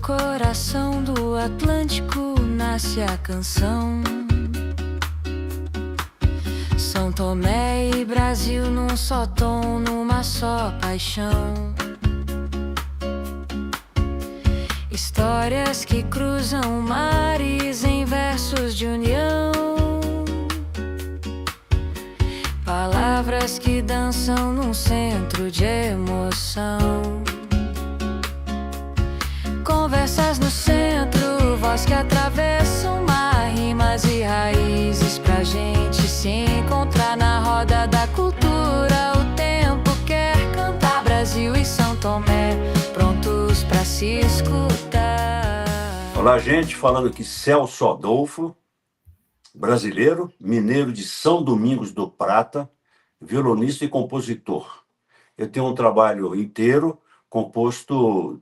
coração do Atlântico nasce a canção. São Tomé e Brasil num só tom, numa só paixão. Histórias que cruzam mares em versos de união. Palavras que dançam num centro de emoção. Conversas no centro, voz que atravessa o mar, rimas e raízes pra gente se encontrar na roda da cultura. O tempo quer cantar, Brasil e São Tomé, prontos pra se escutar. Olá, gente, falando aqui Celso Adolfo, brasileiro, mineiro de São Domingos do Prata, violonista e compositor. Eu tenho um trabalho inteiro composto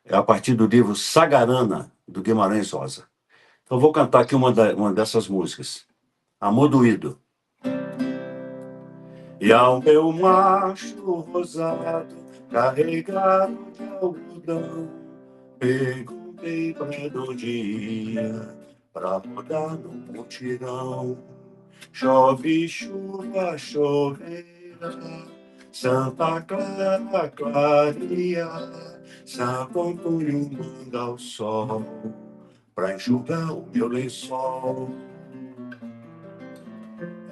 a partir do livro Sagarana, do Guimarães Rosa. Então, vou cantar aqui uma dessas músicas. Amor Doído. E ao meu macho rosado, carregado de algodão, perguntei pra onde ia, pra rodar no mutirão. Chove chuva, choverá, Santa Clara clareia, Santo Antônio manda o sol pra enxugar o meu lençol.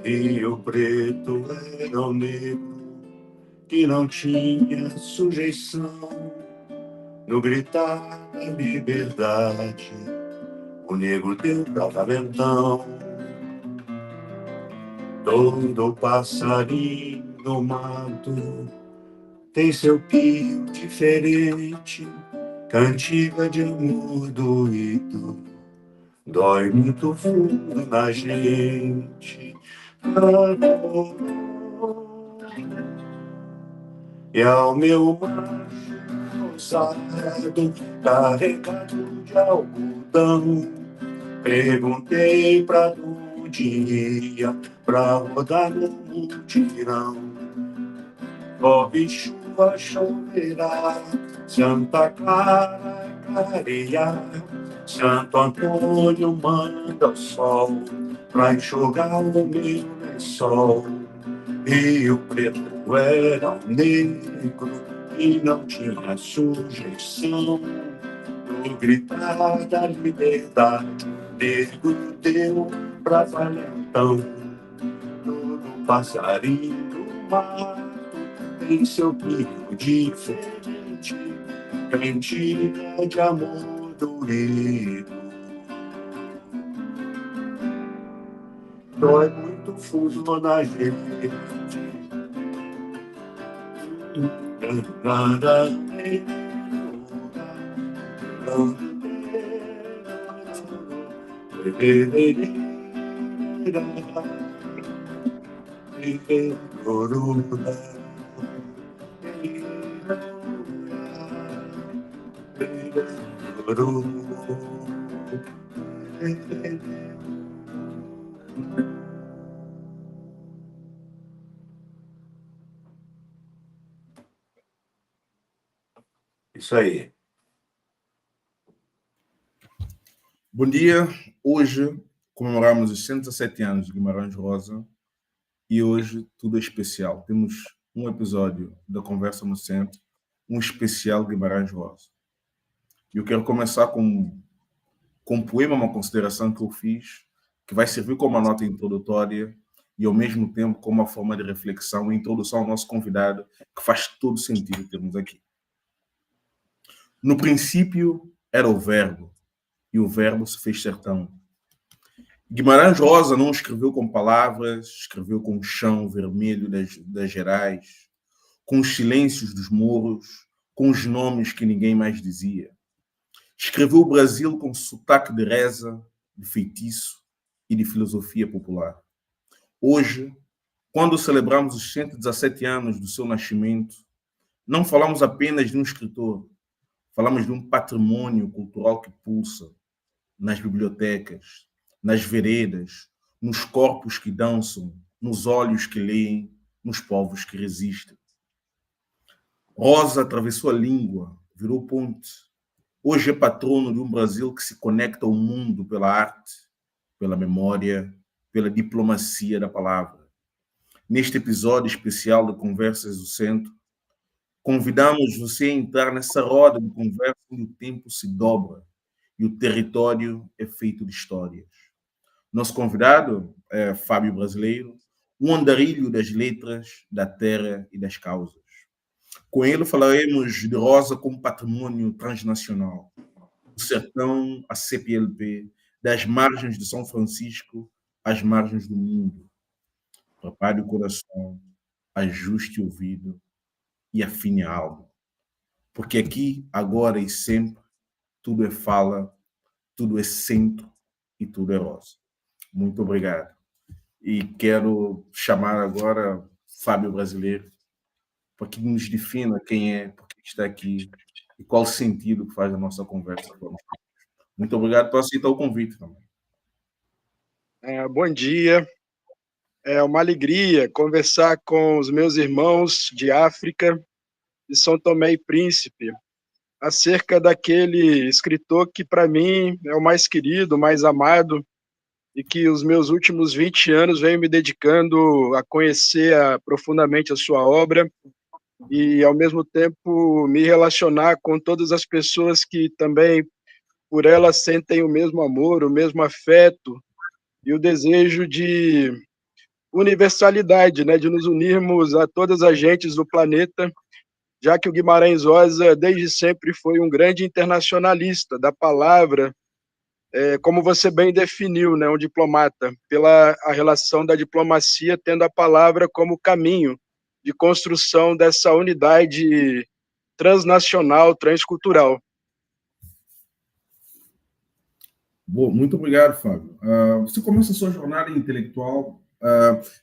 Rio Preto era o negro que não tinha sujeição. No gritar da liberdade, o negro deu pra valentão. Todo passarinho do mato tem seu pio diferente, cantiga de amor doído, dói muito fundo na gente. E ao meu macho rosado, carregado de algodão, perguntei pra onde ia, pra rodar no mutirão. Chove chuva, choverá, Santa Clara clareia, Santo Antônio manda o sol pra enxugar o meu lençol. Rio Preto era um negro que não tinha sujeição. No gritar da liberdade, negro deu pra valentão. Todo passarinho do mato tem seu pico diferente, cantiga de amor doído, dói muito fundo na gente. Isso aí. Bom dia. Hoje comemoramos os 117 anos de Guimarães Rosa e hoje tudo é especial. Temos um episódio da Conversa no Centro, um especial Guimarães Rosa. Eu quero começar com um poema, uma consideração que eu fiz, que vai servir como uma nota introdutória e, ao mesmo tempo, como uma forma de reflexão e introdução ao nosso convidado, que faz todo sentido termos aqui. No princípio era o Verbo, e o Verbo se fez sertão. Guimarães Rosa não escreveu com palavras, escreveu com o chão vermelho das Gerais, com os silêncios dos morros, com os nomes que ninguém mais dizia. Escreveu o Brasil com sotaque de reza, de feitiço e de filosofia popular. Hoje, quando celebramos os 117 anos do seu nascimento, não falamos apenas de um escritor, falamos de um patrimônio cultural que pulsa nas bibliotecas, nas veredas, nos corpos que dançam, nos olhos que leem, nos povos que resistem. Rosa atravessou a língua, virou ponte, Hoje é patrono de um Brasil que se conecta ao mundo pela arte, pela memória, pela diplomacia da palavra. Neste episódio especial de Conversas do Centro, convidamos você a entrar nessa roda de conversa onde o tempo se dobra e o território é feito de histórias. Nosso convidado é Fábio Brasileiro, um andarilho das letras, da terra e das causas. Com ele falaremos de Rosa como patrimônio transnacional, do sertão à CPLP, das margens de São Francisco às margens do mundo. Prepare o coração, ajuste o ouvido e afine a alma. Porque aqui, agora e sempre, tudo é fala, tudo é centro e tudo é rosa. Muito obrigado. E quero chamar agora Fábio Brasileiro para que nos defina quem é, por que está aqui e qual o sentido que faz a nossa conversa. Muito obrigado por aceitar o convite também. Bom dia. É uma alegria conversar com os meus irmãos de África, de São Tomé e Príncipe, acerca daquele escritor que, para mim, é o mais querido, o mais amado, e que os meus últimos 20 anos venho me dedicando a conhecer profundamente a sua obra e, ao mesmo tempo, me relacionar com todas as pessoas que também, por ela, sentem o mesmo amor, o mesmo afeto e o desejo de universalidade, né, de nos unirmos a todas as gentes do planeta, já que o Guimarães Rosa desde sempre foi um grande internacionalista da palavra, como você bem definiu, né, um diplomata, pela a relação da diplomacia tendo a palavra como caminho de construção dessa unidade transnacional, transcultural. Bom, muito obrigado, Fábio. Você começa a sua jornada intelectual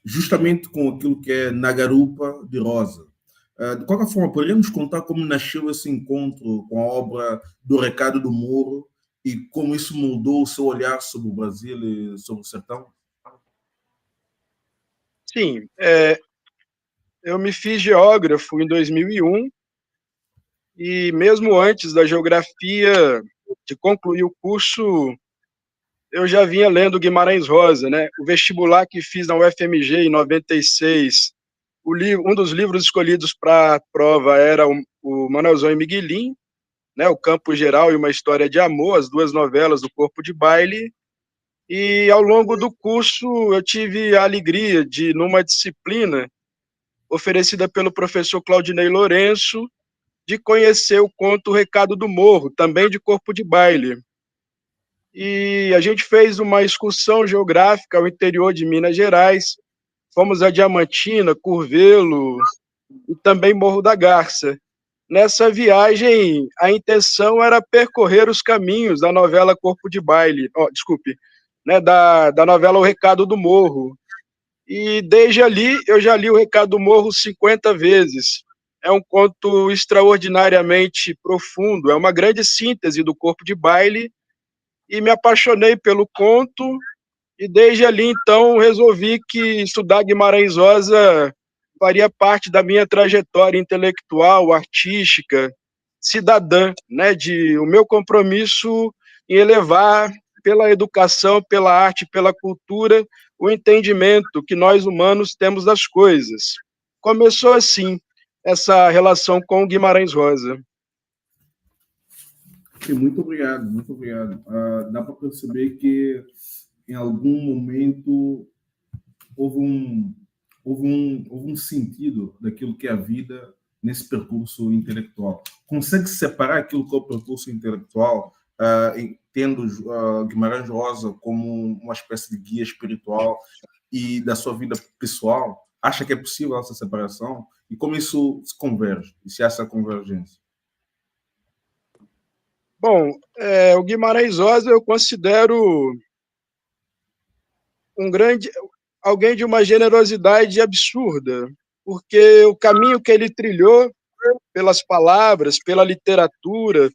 justamente com aquilo que é Na Garupa de Rosa. De qualquer forma, poderíamos contar como nasceu esse encontro com a obra do Recado do Morro e como isso mudou o seu olhar sobre o Brasil e sobre o sertão? Sim, eu me fiz geógrafo em 2001 e mesmo antes da geografia, de concluir o curso, eu já vinha lendo Guimarães Rosa, né? O vestibular que fiz na UFMG em 96, um dos livros escolhidos para a prova era o Manuelzão e Miguelin, né? O Campo Geral e uma História de Amor, as duas novelas do Corpo de Baile. E ao longo do curso eu tive a alegria de, numa disciplina oferecida pelo professor Claudinei Lourenço, de conhecer o conto Recado do Morro, também de Corpo de Baile. E a gente fez uma excursão geográfica ao interior de Minas Gerais, fomos a Diamantina, Curvelo e também Morro da Garça. Nessa viagem, a intenção era percorrer os caminhos da novela Corpo de Baile, né, da novela O Recado do Morro. E desde ali, eu já li O Recado do Morro 50 vezes. É um conto extraordinariamente profundo, é uma grande síntese do Corpo de Baile, e me apaixonei pelo conto, e desde ali, então, resolvi que estudar Guimarães Rosa faria parte da minha trajetória intelectual, artística, cidadã, né, de o meu compromisso em elevar pela educação, pela arte, pela cultura, o entendimento que nós humanos temos das coisas. Começou assim, essa relação com o Guimarães Rosa. Muito obrigado, muito obrigado. Dá para perceber que em algum momento houve um sentido daquilo que é a vida nesse percurso intelectual. Consegue separar aquilo que é o percurso intelectual, tendo Guimarães Rosa como uma espécie de guia espiritual e da sua vida pessoal? Acha que é possível essa separação? E como isso se converge? E se há essa convergência? Bom, o Guimarães Rosa eu considero alguém de uma generosidade absurda, porque o caminho que ele trilhou pelas palavras, pela literatura,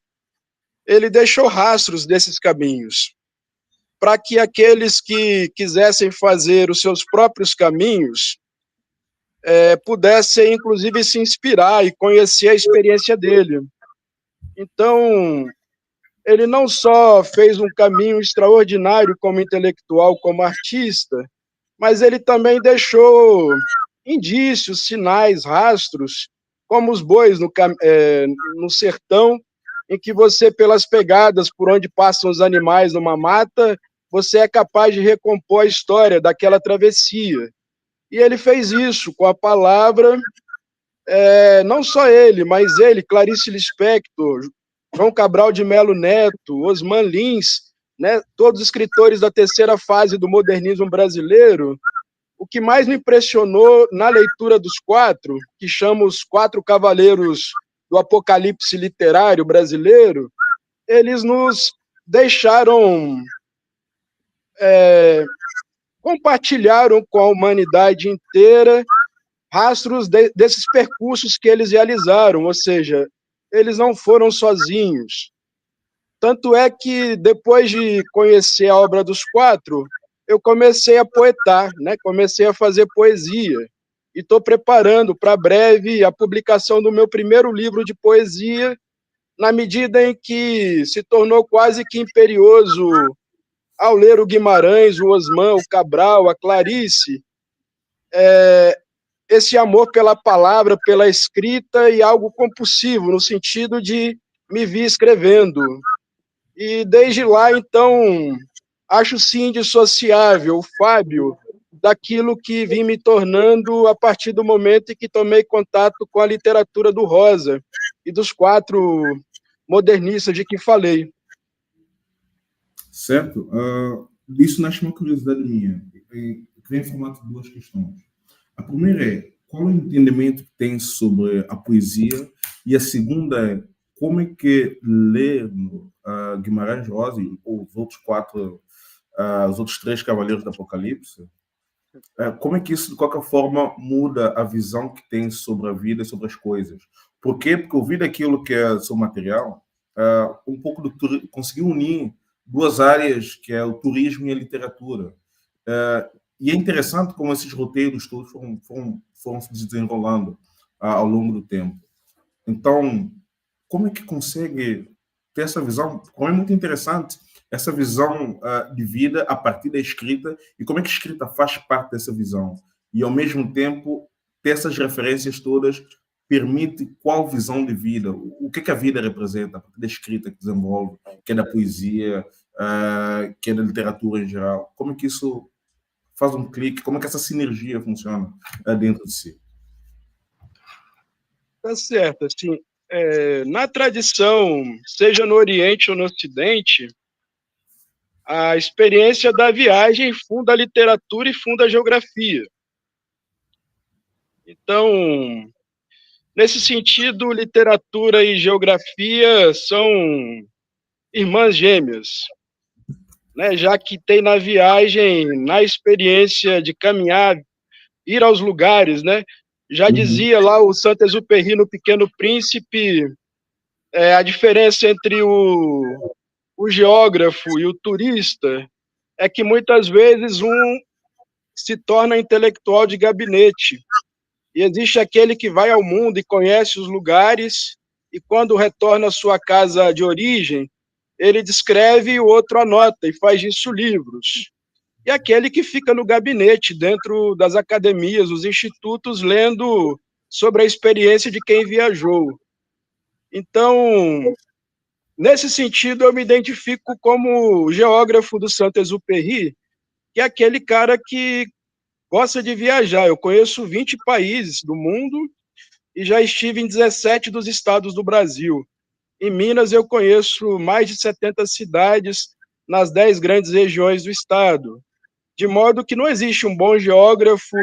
ele deixou rastros desses caminhos, para que aqueles que quisessem fazer os seus próprios caminhos pudessem, inclusive, se inspirar e conhecer a experiência dele. Então, ele não só fez um caminho extraordinário como intelectual, como artista, mas ele também deixou indícios, sinais, rastros, como os bois no sertão, em que você, pelas pegadas por onde passam os animais numa mata, você é capaz de recompor a história daquela travessia. E ele fez isso com a palavra, não só ele, mas ele, Clarice Lispector, João Cabral de Melo Neto, Osman Lins, né, todos escritores da terceira fase do modernismo brasileiro. O que mais me impressionou na leitura dos quatro, que chama os quatro cavaleiros do apocalipse literário brasileiro, eles nos deixaram, compartilharam com a humanidade inteira rastros desses percursos que eles realizaram, ou seja, eles não foram sozinhos. Tanto é que, depois de conhecer a obra dos quatro, eu comecei a poetar, né? Comecei a fazer poesia. E estou preparando para breve a publicação do meu primeiro livro de poesia, na medida em que se tornou quase que imperioso, ao ler o Guimarães, o Osman, o Cabral, a Clarice, esse amor pela palavra, pela escrita e algo compulsivo, no sentido de me vir escrevendo. E desde lá, então, acho sim indissociável o Fábio daquilo que vim me tornando a partir do momento em que tomei contato com a literatura do Rosa e dos quatro modernistas de que falei. Certo? Isso nasce uma curiosidade minha. Eu queria informar duas questões. A primeira é, qual é o entendimento que tem sobre a poesia? E a segunda é, como é que ler Guimarães Rosa ou os outros quatro, os outros três cavaleiros do Apocalipse, como é que isso, de qualquer forma, muda a visão que tem sobre a vida e sobre as coisas? Por quê? Porque ouvir aquilo que é seu material, um pouco conseguiu unir duas áreas, que é o turismo e a literatura. E é interessante como esses roteiros todos foram se desenrolando ao longo do tempo. Então, como é que consegue ter essa visão? Como é muito interessante essa visão de vida a partir da escrita e como é que a escrita faz parte dessa visão. E, ao mesmo tempo, ter essas referências todas permite qual visão de vida, o que a vida representa, a partir da escrita que desenvolve, que é da poesia, que é da literatura em geral. Como é que isso faz um clique? Como é que essa sinergia funciona dentro de si? Tá certo, assim, na tradição, seja no Oriente ou no Ocidente, a experiência da viagem funda a literatura e funda a geografia. Então, nesse sentido, literatura e geografia são irmãs gêmeas, né? Já que tem na viagem, na experiência de caminhar, ir aos lugares, né? Já dizia lá o Saint-Exupéry no Pequeno Príncipe, a diferença entre o geógrafo e o turista é que muitas vezes um se torna intelectual de gabinete, e existe aquele que vai ao mundo e conhece os lugares, e quando retorna à sua casa de origem, ele descreve e o outro anota, e faz disso livros. E aquele que fica no gabinete, dentro das academias, dos institutos, lendo sobre a experiência de quem viajou. Então, nesse sentido, eu me identifico como geógrafo do Saint-Exupéry, que é aquele cara que gosta de viajar. Eu conheço 20 países do mundo e já estive em 17 dos estados do Brasil. Em Minas, eu conheço mais de 70 cidades nas 10 grandes regiões do estado. De modo que não existe um bom geógrafo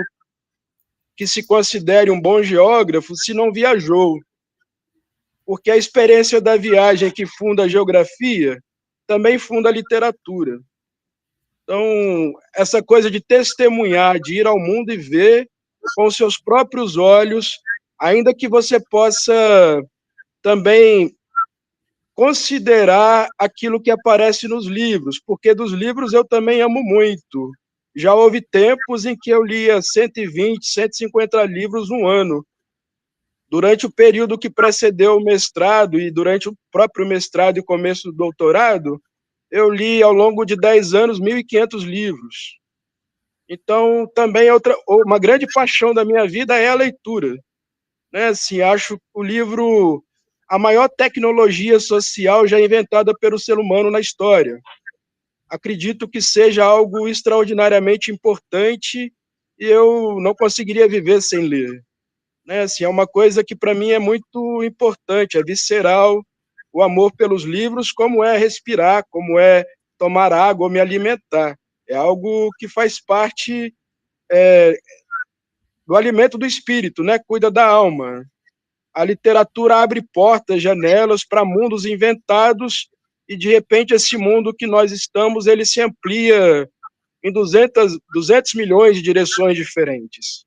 que se considere um bom geógrafo se não viajou. Porque a experiência da viagem que funda a geografia também funda a literatura. Então, essa coisa de testemunhar, de ir ao mundo e ver com os seus próprios olhos, ainda que você possa também considerar aquilo que aparece nos livros, porque dos livros eu também amo muito. Já houve tempos em que eu lia 120, 150 livros no ano. durante o período que precedeu o mestrado e durante o próprio mestrado e começo do doutorado, eu li ao longo de 10 anos 1.500 livros. Então, também uma grande paixão da minha vida é a leitura, né? Assim, acho o livro a maior tecnologia social já inventada pelo ser humano na história. Acredito que seja algo extraordinariamente importante e eu não conseguiria viver sem ler, né? Assim, é uma coisa que para mim é muito importante, é visceral, o amor pelos livros, como é respirar, como é tomar água ou me alimentar. É algo que faz parte do alimento do espírito, né? Cuida da alma. A literatura abre portas, janelas para mundos inventados e, de repente, esse mundo que nós estamos, ele se amplia em 200 milhões de direções diferentes.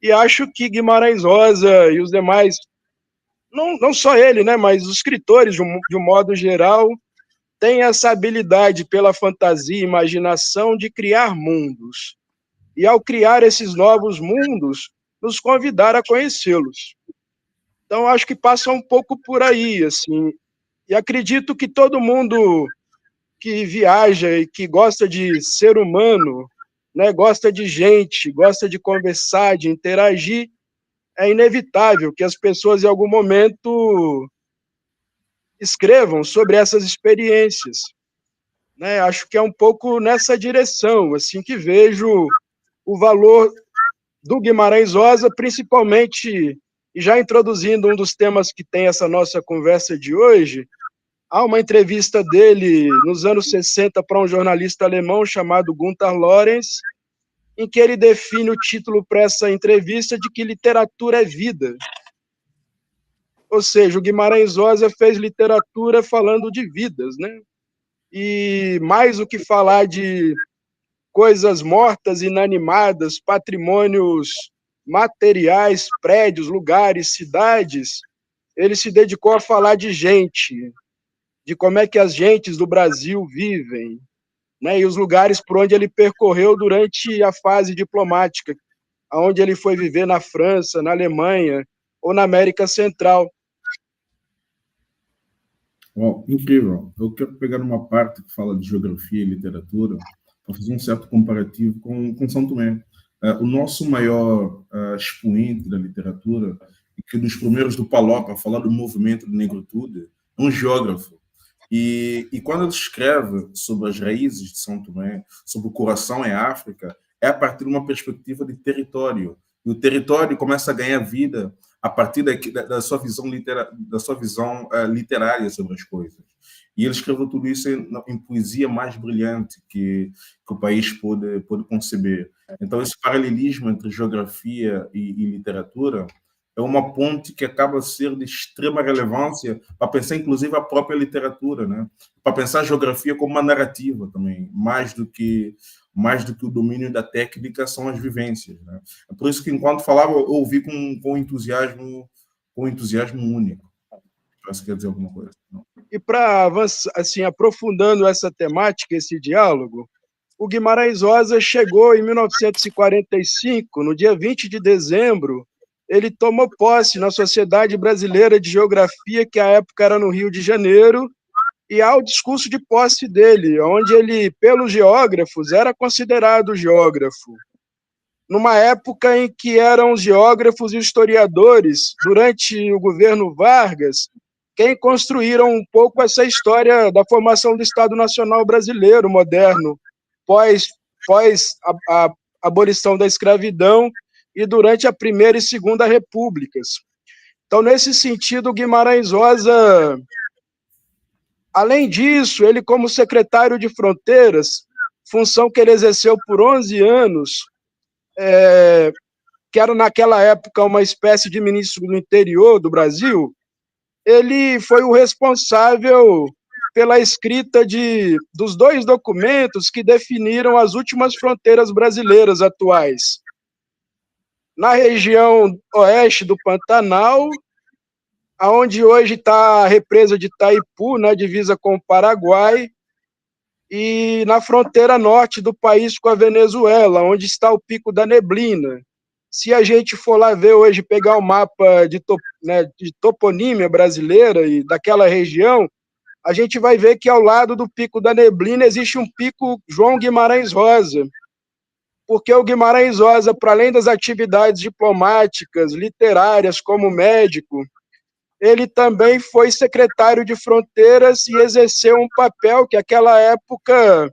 E acho que Guimarães Rosa e os demais, não só ele, né, mas os escritores, de um modo geral, têm essa habilidade pela fantasia e imaginação de criar mundos. E, ao criar esses novos mundos, nos convidar a conhecê-los. Então, acho que passa um pouco por aí, assim. E acredito que todo mundo que viaja e que gosta de ser humano, né, gosta de gente, gosta de conversar, de interagir, é inevitável que as pessoas, em algum momento, escrevam sobre essas experiências, né? Acho que é um pouco nessa direção, assim, que vejo o valor do Guimarães Rosa, principalmente, e já introduzindo um dos temas que tem essa nossa conversa de hoje, há uma entrevista dele nos anos 60 para um jornalista alemão chamado Gunther Lorenz, em que ele define o título para essa entrevista de que literatura é vida. Ou seja, o Guimarães Rosa fez literatura falando de vidas, né? E mais do que falar de coisas mortas, inanimadas, patrimônios materiais, prédios, lugares, cidades, ele se dedicou a falar de gente, de como é que as gentes do Brasil vivem, né? E os lugares por onde ele percorreu durante a fase diplomática, onde ele foi viver na França, na Alemanha ou na América Central. Oh, incrível. Eu quero pegar uma parte que fala de geografia e literatura para fazer um certo comparativo com São Tomé. O nosso maior expoente da literatura, e que dos primeiros do Palop a falar do movimento de negritude, é um geógrafo. E quando ele escreve sobre as raízes de São Tomé, sobre o coração em África, é a partir de uma perspectiva de território. E o território começa a ganhar vida a partir da sua visão literária sobre as coisas. E ele escreveu tudo isso em poesia mais brilhante que o país pôde conceber. Então, esse paralelismo entre geografia e literatura é uma ponte que acaba a ser de extrema relevância para pensar, inclusive, a própria literatura, né? Para pensar a geografia como uma narrativa também, mais do que o domínio da técnica são as vivências, né? É por isso que, enquanto falava, eu ouvi com entusiasmo único. Parece que quer dizer alguma coisa. Não. E para avançar, assim, aprofundando essa temática, esse diálogo, o Guimarães Rosa chegou em 1945, no dia 20 de dezembro, ele tomou posse na Sociedade Brasileira de Geografia, que à época era no Rio de Janeiro, e há o discurso de posse dele, onde ele, pelos geógrafos, era considerado geógrafo. Numa época em que eram os geógrafos e historiadores, durante o governo Vargas, quem construíram um pouco essa história da formação do Estado Nacional Brasileiro moderno, pós a abolição da escravidão e durante a Primeira e Segunda Repúblicas. Então, nesse sentido, Guimarães Rosa, além disso, ele como secretário de Fronteiras, função que ele exerceu por 11 anos, que era naquela época uma espécie de ministro do interior do Brasil, ele foi o responsável pela escrita dos 2 documentos que definiram as últimas fronteiras brasileiras atuais. Na região oeste do Pantanal, onde hoje está a represa de Itaipu, na divisa com o Paraguai, e na fronteira norte do país com a Venezuela, onde está o Pico da Neblina, Se a gente for lá ver hoje, pegar o mapa de toponímia brasileira e daquela região, a gente vai ver que ao lado do Pico da Neblina existe um Pico João Guimarães Rosa, porque o Guimarães Rosa, para além das atividades diplomáticas, literárias, como médico, ele também foi secretário de Fronteiras e exerceu um papel que, naquela época,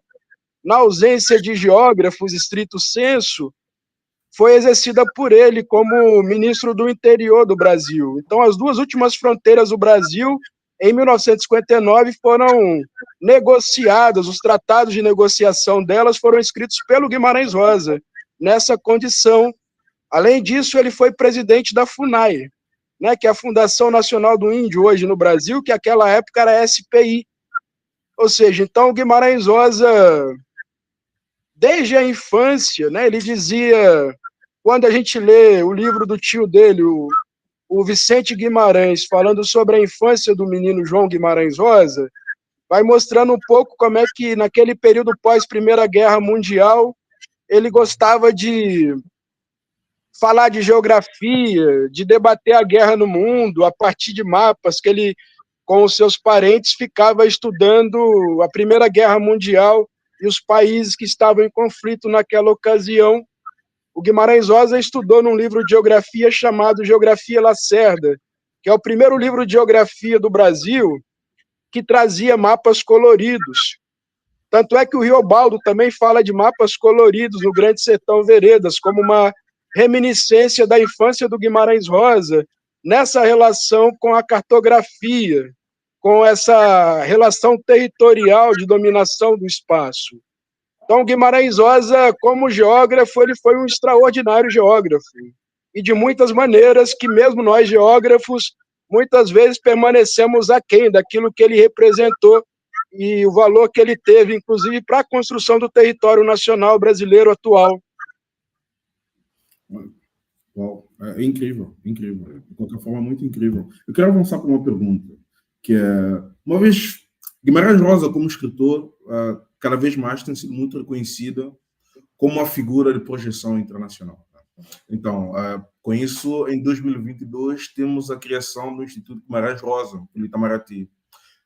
na ausência de geógrafos estrito sensu, foi exercida por ele como ministro do interior do Brasil. Então, as duas últimas fronteiras do Brasil, em 1959, foram negociadas, os tratados de negociação delas foram escritos pelo Guimarães Rosa, nessa condição. Além disso, ele foi presidente da FUNAI, né, que é a Fundação Nacional do Índio hoje no Brasil, que naquela época era a SPI. Ou seja, então o Guimarães Rosa, desde a infância, né, ele dizia, quando a gente lê o livro do tio dele, o Vicente Guimarães, falando sobre a infância do menino João Guimarães Rosa, vai mostrando um pouco como é que, naquele período pós-Primeira Guerra Mundial, ele gostava de falar de geografia, de debater a guerra no mundo, a partir de mapas que ele, com os seus parentes, ficava estudando a Primeira Guerra Mundial e os países que estavam em conflito naquela ocasião. O Guimarães Rosa estudou num livro de geografia chamado Geografia Lacerda, que é o primeiro livro de geografia do Brasil que trazia mapas coloridos. Tanto é que o Riobaldo também fala de mapas coloridos no Grande Sertão Veredas, como uma reminiscência da infância do Guimarães Rosa, nessa relação com a cartografia, com essa relação territorial de dominação do espaço. Então, Guimarães Rosa, como geógrafo, ele foi um extraordinário geógrafo. E de muitas maneiras que mesmo nós, geógrafos, muitas vezes permanecemos aquém daquilo que ele representou e o valor que ele teve, inclusive, para a construção do território nacional brasileiro atual. Uau, é incrível, incrível. De qualquer forma, muito incrível. Eu quero avançar com uma pergunta, que é, uma vez, Guimarães Rosa, como escritor, cada vez mais tem sido muito reconhecida como uma figura de projeção internacional. Então, com isso, em 2022, temos a criação do Instituto Guimarães Rosa, em Itamaraty,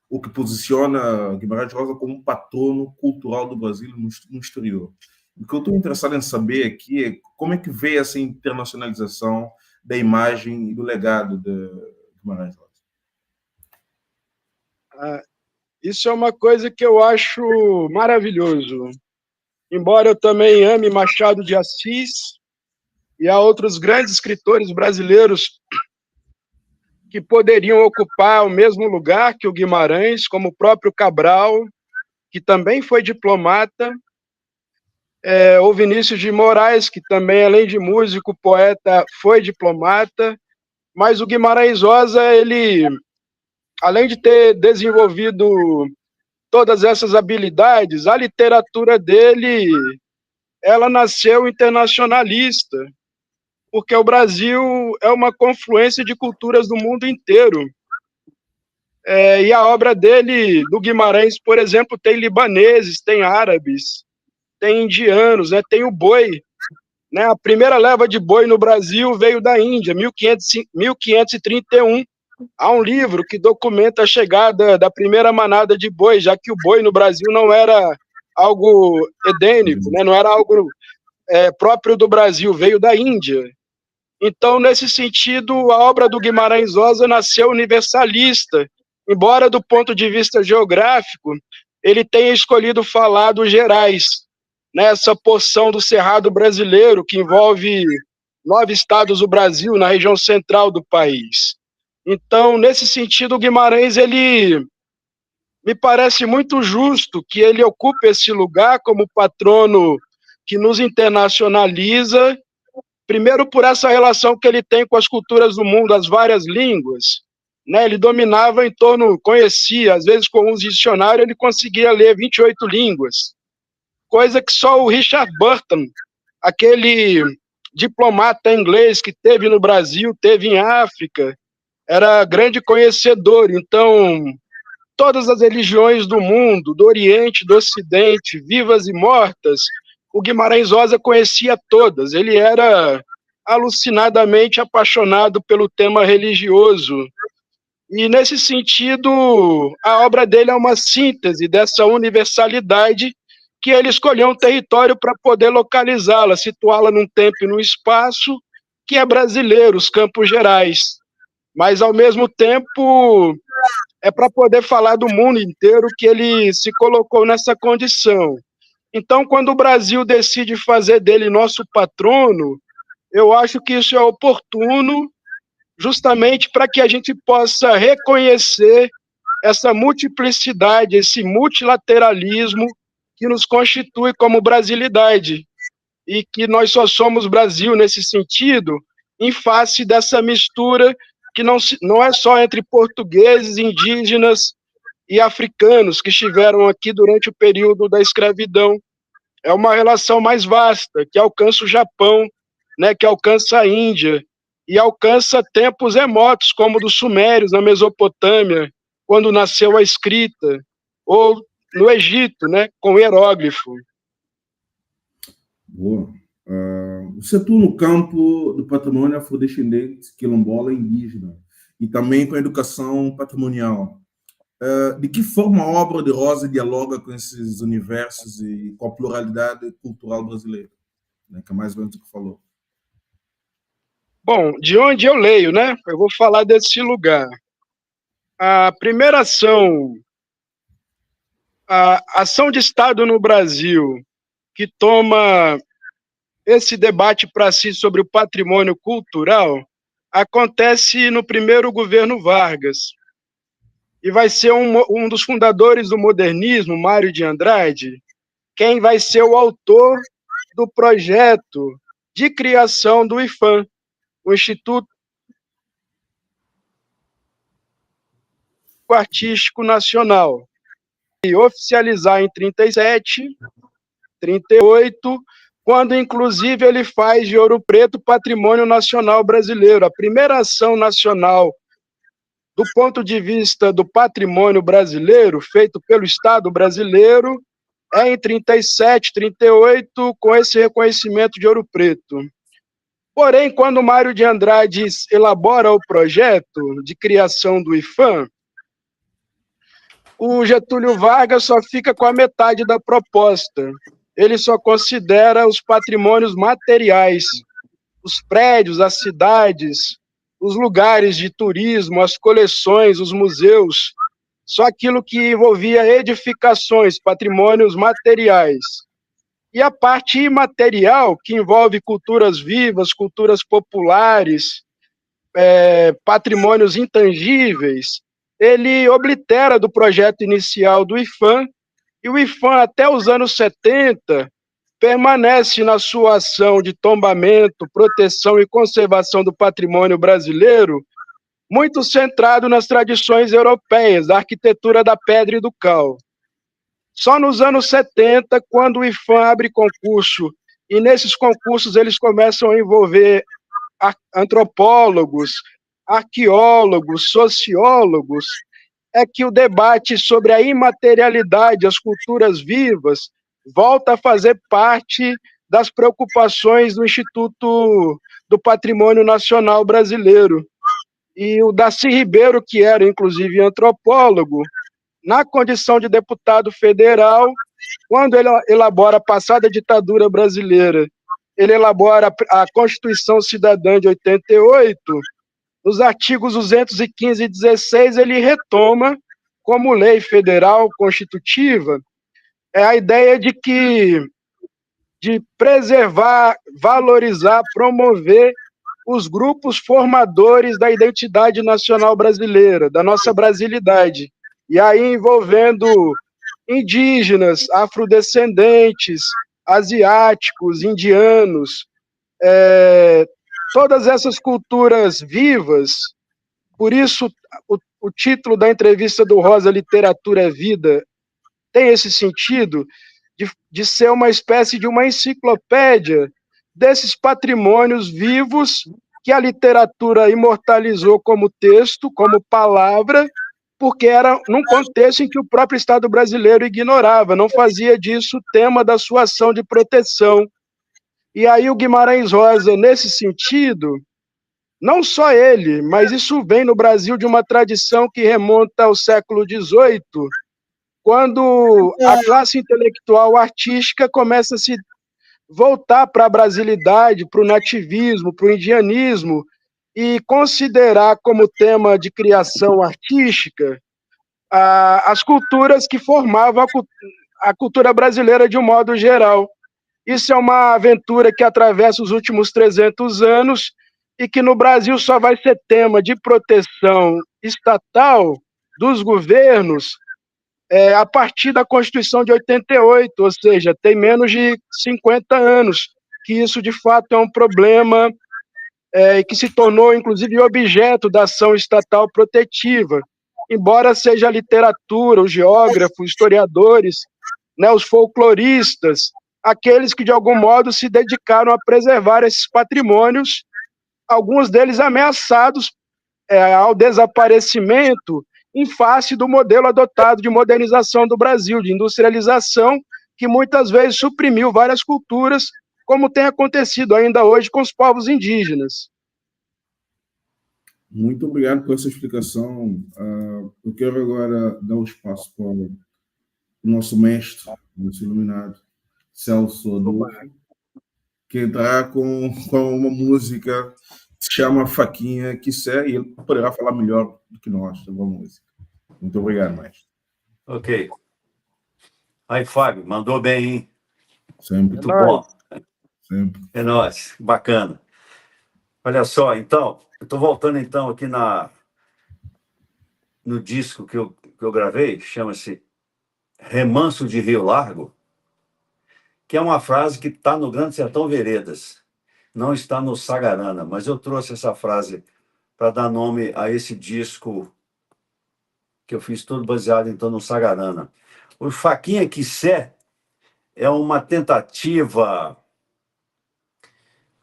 o que posiciona Guimarães Rosa como um patrono cultural do Brasil no exterior. O que eu estou interessado em saber aqui é como é que veio essa internacionalização da imagem e do legado de Guimarães Rosa. Isso é uma coisa que eu acho maravilhoso. Embora eu também ame Machado de Assis, e há outros grandes escritores brasileiros que poderiam ocupar o mesmo lugar que o Guimarães, como o próprio Cabral, que também foi diplomata, o Vinícius de Moraes, que também, além de músico, poeta, foi diplomata, mas o Guimarães Rosa, ele, além de ter desenvolvido todas essas habilidades, a literatura dele, ela nasceu internacionalista, porque o Brasil é uma confluência de culturas do mundo inteiro. E a obra dele, do Guimarães, por exemplo, tem libaneses, tem árabes, tem indianos, né? Tem o boi. Né? A primeira leva de boi no Brasil veio da Índia, 1531. Há um livro que documenta a chegada da primeira manada de boi, já que o boi no Brasil não era algo edênico, né? Não era algo próprio do Brasil, veio da Índia. Então, nesse sentido, a obra do Guimarães Rosa nasceu universalista, embora do ponto de vista geográfico, ele tenha escolhido falar dos Gerais, nessa porção do Cerrado brasileiro, que envolve 9 estados do Brasil, na região central do país. Então, nesse sentido, o Guimarães, ele me parece muito justo que ele ocupe esse lugar como patrono que nos internacionaliza, primeiro por essa relação que ele tem com as culturas do mundo, as várias línguas, né? Ele dominava em torno, conhecia, às vezes com um dicionário ele conseguia ler 28 línguas, coisa que só o Richard Burton, aquele diplomata inglês que teve no Brasil, teve em África, era grande conhecedor. Então, todas as religiões do mundo, do Oriente, do Ocidente, vivas e mortas, o Guimarães Rosa conhecia todas. Ele era alucinadamente apaixonado pelo tema religioso. E, nesse sentido, a obra dele é uma síntese dessa universalidade que ele escolheu um território para poder localizá-la, situá-la num tempo e num espaço que é brasileiro, os Campos Gerais. Mas, ao mesmo tempo, é para poder falar do mundo inteiro que ele se colocou nessa condição. Então, quando o Brasil decide fazer dele nosso patrono, eu acho que isso é oportuno, justamente para que a gente possa reconhecer essa multiplicidade, esse multilateralismo que nos constitui como brasilidade, e que nós só somos Brasil nesse sentido, em face dessa mistura que não é só entre portugueses, indígenas e africanos que estiveram aqui durante o período da escravidão. É uma relação mais vasta, que alcança o Japão, né, que alcança a Índia, e alcança tempos remotos, como dos sumérios, na Mesopotâmia, quando nasceu a escrita, ou no Egito, né, com o hieróglifo. Boa. Você atua no campo do patrimônio afrodescendente, quilombola e indígena, e também com a educação patrimonial. De que forma a obra de Rosa dialoga com esses universos e com a pluralidade cultural brasileira? Né, que é mais ou menos o que falou. Bom, de onde eu leio, né? Eu vou falar desse lugar. A primeira ação, a ação de Estado no Brasil, que toma esse debate para si sobre o patrimônio cultural, acontece no primeiro governo Vargas. E vai ser um dos fundadores do modernismo, Mário de Andrade, quem vai ser o autor do projeto de criação do IPHAN, o Instituto Artístico Nacional, e oficializar em 37, 38, quando inclusive ele faz de Ouro Preto patrimônio nacional brasileiro. A primeira ação nacional do ponto de vista do patrimônio brasileiro, feito pelo Estado brasileiro, é em 37, 38, com esse reconhecimento de Ouro Preto. Porém, quando Mário de Andrade elabora o projeto de criação do IPHAN, o Getúlio Vargas só fica com a metade da proposta. Ele só considera os patrimônios materiais, os prédios, as cidades, os lugares de turismo, as coleções, os museus, só aquilo que envolvia edificações, patrimônios materiais. E a parte imaterial, que envolve culturas vivas, culturas populares, patrimônios intangíveis, ele oblitera do projeto inicial do IPHAN, e o IPHAN, até os anos 70, permanece na sua ação de tombamento, proteção e conservação do patrimônio brasileiro, muito centrado nas tradições europeias, da arquitetura da pedra e do cal. Só nos anos 70, quando o IPHAN abre concurso, e nesses concursos eles começam a envolver antropólogos, arqueólogos, sociólogos, é que o debate sobre a imaterialidade, as culturas vivas, volta a fazer parte das preocupações do Instituto do Patrimônio Nacional Brasileiro. E o Darcy Ribeiro, que era inclusive antropólogo, na condição de deputado federal, quando ele elabora a passada ditadura brasileira, ele elabora a Constituição Cidadã de 88, nos artigos 215 e 16, ele retoma, como lei federal constitutiva, a ideia de preservar, valorizar, promover os grupos formadores da identidade nacional brasileira, da nossa brasilidade, e aí envolvendo indígenas, afrodescendentes, asiáticos, indianos, todas essas culturas vivas. Por isso, o título da entrevista do Rosa, Literatura é Vida, tem esse sentido de ser uma espécie de uma enciclopédia desses patrimônios vivos que a literatura imortalizou como texto, como palavra, porque era num contexto em que o próprio Estado brasileiro ignorava, não fazia disso tema da sua ação de proteção. E aí o Guimarães Rosa, nesse sentido, não só ele, mas isso vem no Brasil de uma tradição que remonta ao século XVIII, quando a classe intelectual artística começa a se voltar para a brasilidade, para o nativismo, para o indianismo, e considerar como tema de criação artística as culturas que formavam a cultura brasileira de um modo geral. Isso é uma aventura que atravessa os últimos 300 anos e que no Brasil só vai ser tema de proteção estatal dos governos a partir da Constituição de 88, ou seja, tem menos de 50 anos que isso de fato é um problema e que se tornou inclusive objeto da ação estatal protetiva. Embora seja a literatura, os geógrafos, historiadores, né, os folcloristas, aqueles que de algum modo se dedicaram a preservar esses patrimônios, alguns deles ameaçados ao desaparecimento em face do modelo adotado de modernização do Brasil, de industrialização, que muitas vezes suprimiu várias culturas, como tem acontecido ainda hoje com os povos indígenas. Muito obrigado por essa explicação. Eu quero agora dar o espaço para o nosso mestre, nosso iluminado, Celso Adolfo, que entrará com uma música que se chama Faquinha Quiser, e ele poderá falar melhor do que nós sobre a música. Muito obrigado, mestre. Ok. Aí, Fábio, mandou bem, hein? Sempre. Muito bom. Sempre. É nóis, bacana. Olha só, então, eu estou voltando então aqui no disco que eu gravei, chama-se Remanso de Rio Largo, que é uma frase que está no Grande Sertão Veredas, não está no Sagarana, mas eu trouxe essa frase para dar nome a esse disco que eu fiz todo baseado então no Sagarana. O Faquinha Quiser é uma tentativa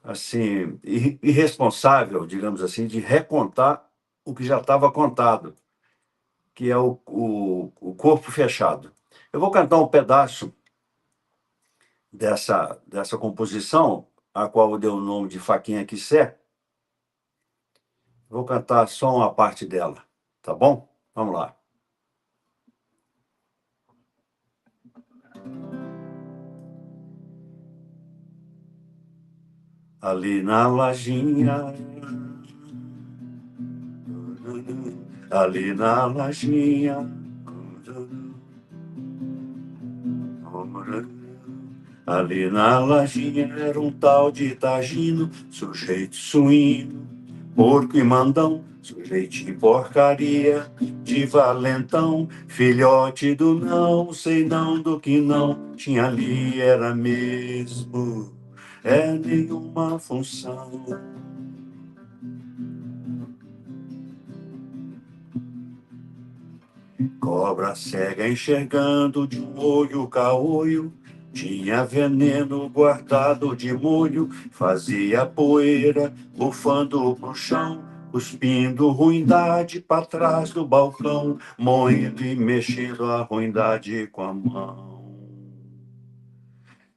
assim irresponsável, digamos assim, de recontar o que já estava contado, que é o Corpo Fechado. Eu vou cantar um pedaço dessa composição, a qual eu dei o nome de Faquinha Quiser. Vou cantar só uma parte dela, tá bom? Vamos lá. Ali na lajinha, ali na lajinha, ali na lajinha era um tal de Tagino, sujeito suíno, porco e mandão, sujeitinho porcaria, de valentão, filhote do não, sei não do que não, tinha ali era mesmo, nenhuma função. Cobra cega enxergando de um olho caolho, tinha veneno guardado de molho, fazia poeira, bufando pro chão, cuspindo ruindade para trás do balcão, moendo e mexendo a ruindade com a mão.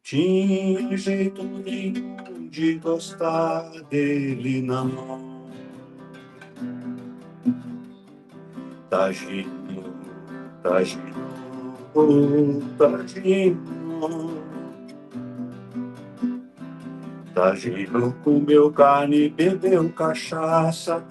Tinha jeito nenhum de gostar dele, não. Tagino, Tagino, Tagino. Tagino comeu carne e bebeu cachaça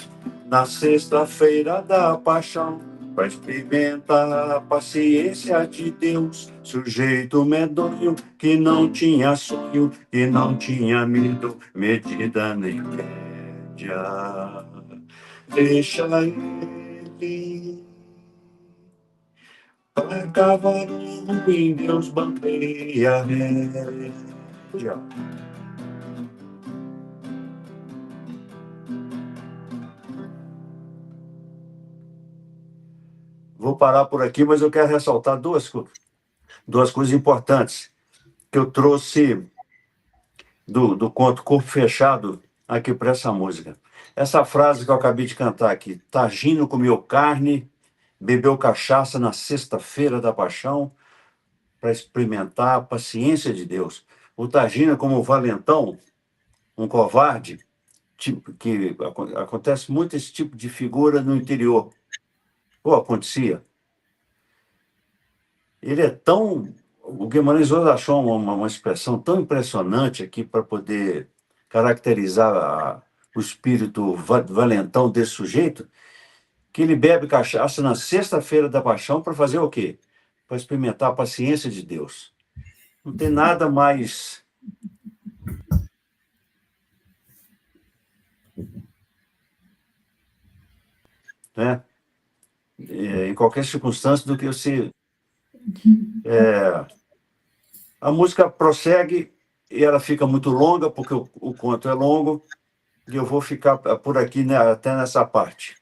na sexta-feira da paixão, pra experimentar a paciência de Deus. Sujeito medonho que não tinha sonho, que não tinha medo, medida nem média. Deixa ele para cavalo ruim, Deus banqueia a rédea. Vou parar por aqui, mas eu quero ressaltar duas coisas importantes que eu trouxe do conto Corpo Fechado aqui para essa música. Essa frase que eu acabei de cantar aqui: Tagino comeu carne, bebeu cachaça na sexta-feira da paixão, para experimentar a paciência de Deus. o Targino como um valentão, um covarde, tipo, que acontece muito esse tipo de figura no interior, ou acontecia. Ele é tão... O Guimarães Rosa achou uma expressão tão impressionante aqui para poder caracterizar o espírito valentão desse sujeito, que ele bebe cachaça na sexta-feira da paixão para fazer o quê? Para experimentar a paciência de Deus. Não tem nada mais... né? Em qualquer circunstância do que você... A música prossegue e ela fica muito longa, porque o conto é longo, e eu vou ficar por aqui, né, até nessa parte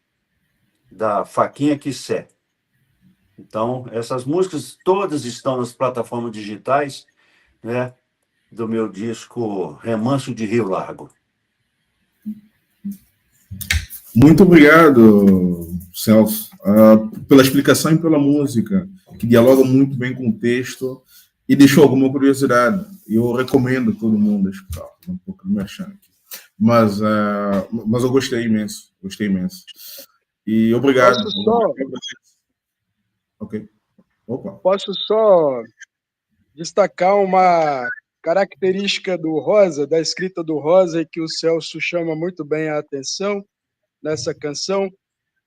da Faquinha Quissé. Então, essas músicas todas estão nas plataformas digitais, né, do meu disco Remanso de Rio Largo. Muito obrigado, Celso, pela explicação e pela música, que dialoga muito bem com o texto e deixou alguma curiosidade. Eu recomendo todo mundo a escutar, um pouco do merchan aqui. Mas eu gostei imenso, E obrigado. Posso só, Ok. Opa. posso só destacar uma característica do Rosa, da escrita do Rosa, e que o Celso chama muito bem a atenção nessa canção.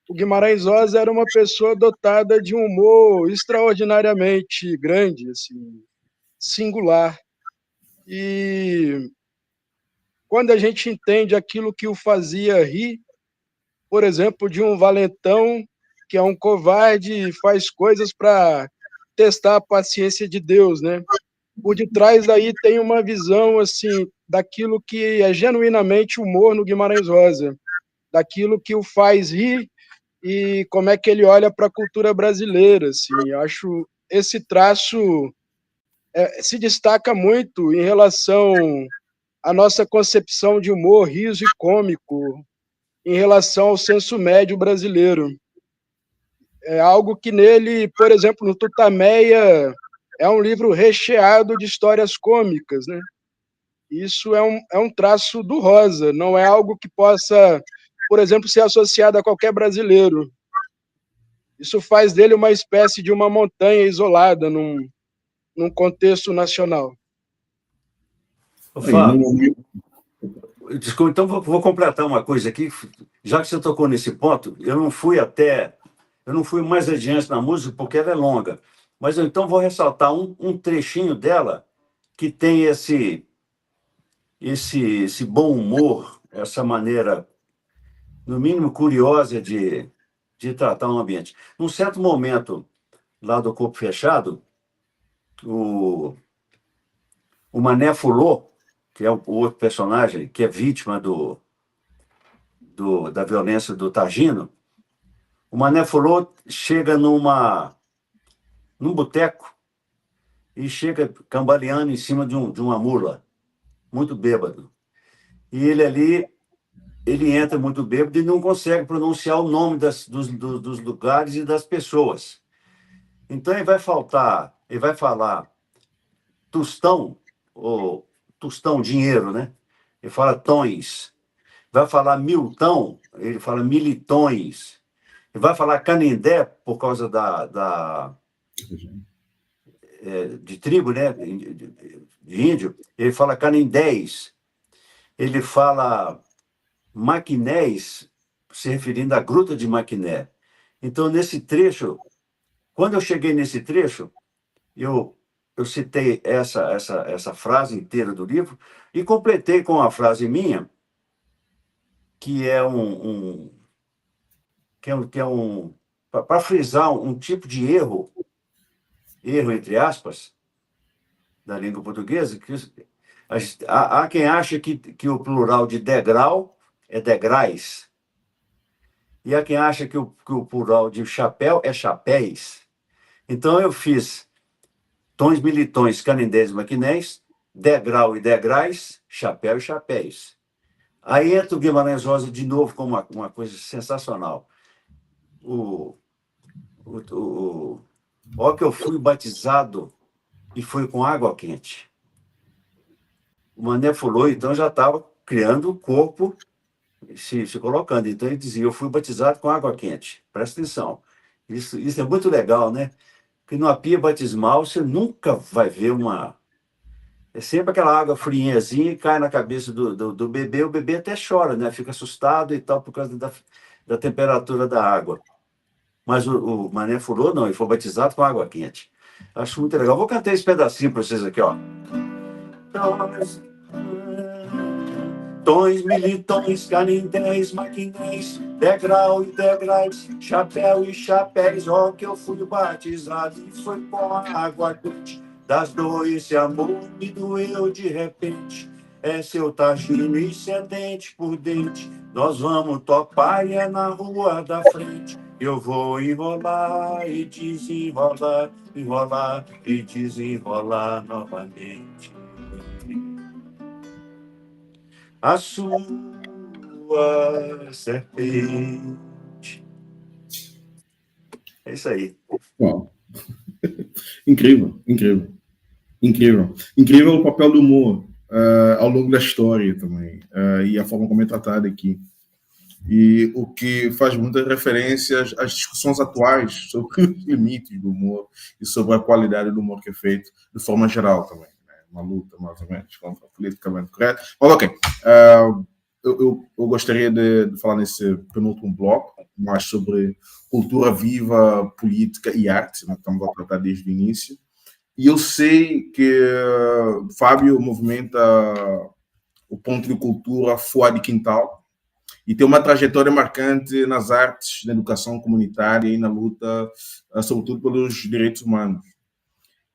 O Guimarães Rosa era uma pessoa dotada de um humor extraordinariamente grande, assim, singular. E quando a gente entende aquilo que o fazia rir, por exemplo, de um valentão que é um covarde e faz coisas para testar a paciência de Deus, né? Por detrás daí tem uma visão assim daquilo que é genuinamente humor no Guimarães Rosa, daquilo que o faz rir e como é que ele olha para a cultura brasileira, assim. Eu acho esse traço se destaca muito em relação à nossa concepção de humor, riso e cômico, em relação ao senso médio brasileiro. É algo que nele, por exemplo, no Tutameia, é um livro recheado de histórias cômicas, né? Isso é um traço do Rosa, não é algo que possa, por exemplo, ser associado a qualquer brasileiro. Isso faz dele uma espécie de uma montanha isolada num contexto nacional. Fábio, desculpa, então vou completar uma coisa aqui. Já que você tocou nesse ponto, eu não fui mais adiante na música porque ela é longa, mas eu então vou ressaltar um trechinho dela que tem esse bom humor, essa maneira, no mínimo, curiosa de tratar um ambiente. Num certo momento, lá do Corpo Fechado, o Mané Fulô, que é o outro personagem, que é vítima da violência do Targino, o Mané Fulô chega num boteco e chega cambaleando em cima de uma mula, muito bêbado. E ele entra muito bêbado e não consegue pronunciar o nome dos lugares e das pessoas. Então ele vai falar tostão, ou tostão, dinheiro, né? Ele fala tons. Vai falar miltão, ele fala militões. Ele vai falar canindé por causa de tribo, né? De índio. Ele fala canindés. Ele fala maquinés, se referindo à gruta de Maquiné. Então, nesse trecho, quando eu cheguei nesse trecho, eu citei essa frase inteira do livro e completei com uma frase minha, que é para frisar um tipo de erro entre aspas, da língua portuguesa, que há quem acha que o plural de degrau é degrais, e há quem acha que o plural de chapéu é chapéis. Então eu fiz tons, militões, canindés e maquinés, degrau e degrais, chapéu e chapéis. Aí entra o Guimarães Rosa de novo com uma coisa sensacional. Ó que eu fui batizado e foi com água quente. o Mané Fulô, então, já estava criando o corpo, se colocando. Então, ele dizia, eu fui batizado com água quente. Presta atenção. Isso é muito legal, né? Porque numa pia batismal, você nunca vai ver uma... É sempre aquela água friazinha e cai na cabeça do bebê. O bebê até chora, né? Fica assustado e tal por causa da temperatura da água. Mas o Mané Fulô, não, ele foi batizado com água quente. Acho muito legal. Vou cantar esse pedacinho para vocês aqui, ó. Tons, militões, canindéis, maquinéis, degrau e degraus, chapéu e chapéus, ó que eu fui batizado e foi com água quente. Das dores esse amor me doeu de repente, é seu tagino e sedente por dente, nós vamos topar e é na rua da frente. Eu vou enrolar e desenrolar, enrolar e desenrolar novamente a sua serpente. É isso aí. Uau. Incrível, incrível, incrível. Incrível o papel do humor ao longo da história também, e a forma como é tratado aqui. E o que faz muitas referências às discussões atuais sobre os limites do humor e sobre a qualidade do humor que é feito de forma geral também. Né? Uma luta, mais ou menos, contra o politicamente correto. Mas, ok. Eu gostaria de falar nesse penúltimo bloco mais sobre cultura viva, política e arte, né, que estamos a tratar desde o início. E eu sei que Fábio movimenta o Ponto de Cultura Foá de Quintal e tem uma trajetória marcante nas artes, na educação comunitária e na luta, sobretudo, pelos direitos humanos.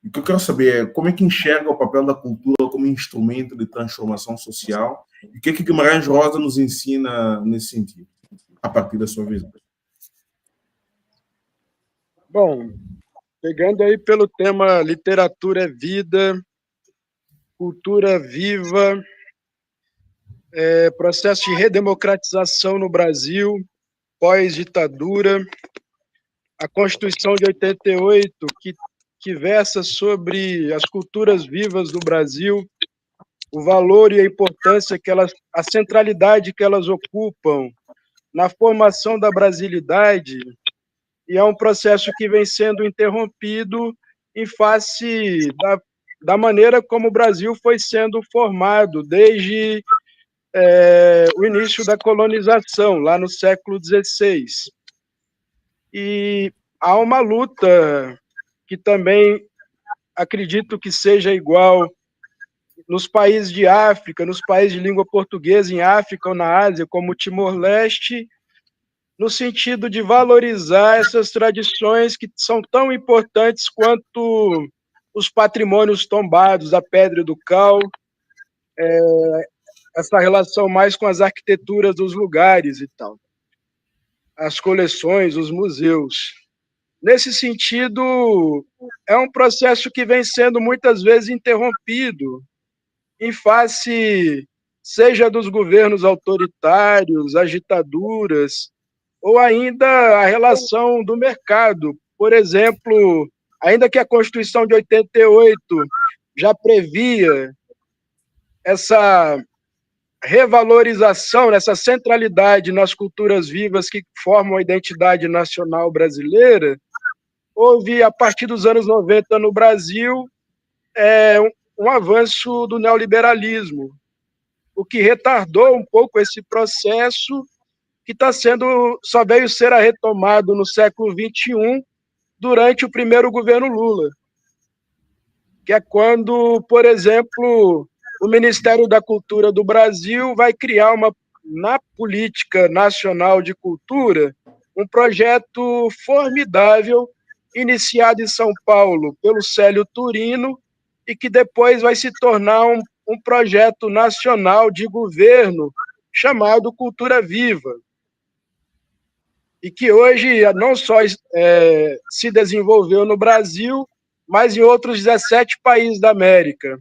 E o que eu quero saber é como é que enxerga o papel da cultura como instrumento de transformação social e o que Guimarães Rosa nos ensina nesse sentido, a partir da sua visão. Bom, pegando aí pelo tema literatura é vida, cultura viva, processo de redemocratização no Brasil, pós-ditadura, a Constituição de 88, que versa sobre as culturas vivas do Brasil, o valor e a importância a centralidade que elas ocupam na formação da brasilidade, e é um processo que vem sendo interrompido em face da maneira como o Brasil foi sendo formado desde o início da colonização, lá no século XVI. E há uma luta que também acredito que seja igual nos países de África, nos países de língua portuguesa em África ou na Ásia, como Timor-Leste, no sentido de valorizar essas tradições que são tão importantes quanto os patrimônios tombados, a Pedra do Cal, essa relação mais com as arquiteturas dos lugares e tal, as coleções, os museus. Nesse sentido, é um processo que vem sendo muitas vezes interrompido em face, seja dos governos autoritários, as ditaduras, ou ainda a relação do mercado. Por exemplo, ainda que a Constituição de 88 já previa essa revalorização, essa centralidade nas culturas vivas que formam a identidade nacional brasileira, houve, a partir dos anos 90 no Brasil, um avanço do neoliberalismo, o que retardou um pouco esse processo que só veio ser retomado no século XXI durante o primeiro governo Lula, que é quando, por exemplo, o Ministério da Cultura do Brasil vai criar na Política Nacional de Cultura um projeto formidável, iniciado em São Paulo pelo Célio Turino, e que depois vai se tornar um projeto nacional de governo chamado Cultura Viva, e que hoje não só se desenvolveu no Brasil, mas em outros 17 países da América.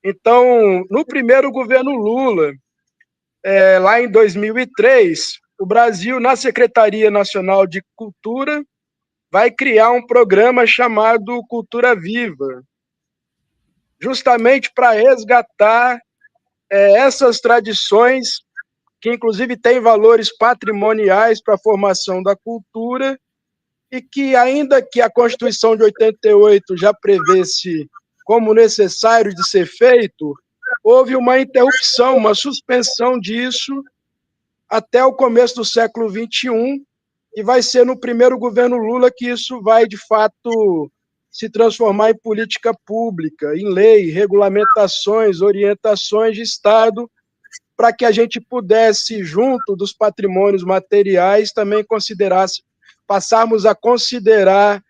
Então, no primeiro governo Lula, lá em 2003, o Brasil, na Secretaria Nacional de Cultura, vai criar um programa chamado Cultura Viva, justamente para resgatar essas tradições, que inclusive têm valores patrimoniais para a formação da cultura, e que, ainda que a Constituição de 88 já prevesse como necessário de ser feito, houve uma interrupção, uma suspensão disso até o começo do século XXI, e vai ser no primeiro governo Lula que isso vai, de fato, se transformar em política pública, em lei, regulamentações, orientações de Estado, para que a gente pudesse, junto dos patrimônios materiais, também passarmos a considerar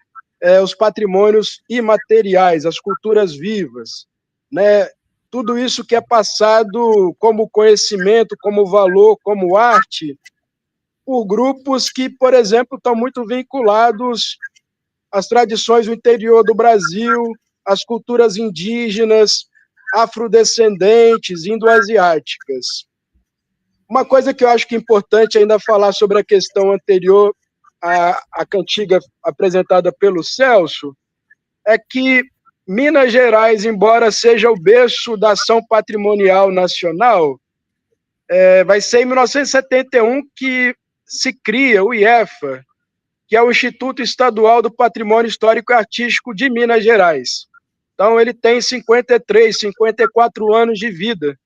os patrimônios imateriais, as culturas vivas, né? Tudo isso que é passado como conhecimento, como valor, como arte, por grupos que, por exemplo, estão muito vinculados às tradições do interior do Brasil, às culturas indígenas, afrodescendentes, indo-asiáticas. Uma coisa que eu acho que é importante ainda falar sobre a questão anterior à cantiga apresentada pelo Celso, é que Minas Gerais, embora seja o berço da ação patrimonial nacional, vai ser em 1971 que se cria o IEFA, que é o Instituto Estadual do Patrimônio Histórico e Artístico de Minas Gerais. Então, ele tem 53, 54 anos de vida.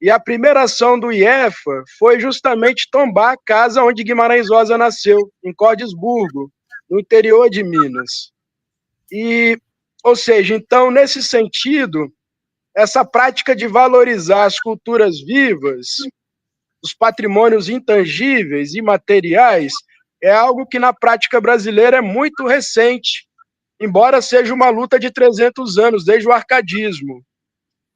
E a primeira ação do IEFA foi justamente tombar a casa onde Guimarães Rosa nasceu, em Cordisburgo, no interior de Minas. Ou seja, então, nesse sentido, essa prática de valorizar as culturas vivas, os patrimônios intangíveis e materiais, é algo que na prática brasileira é muito recente, embora seja uma luta de 300 anos, desde o arcadismo.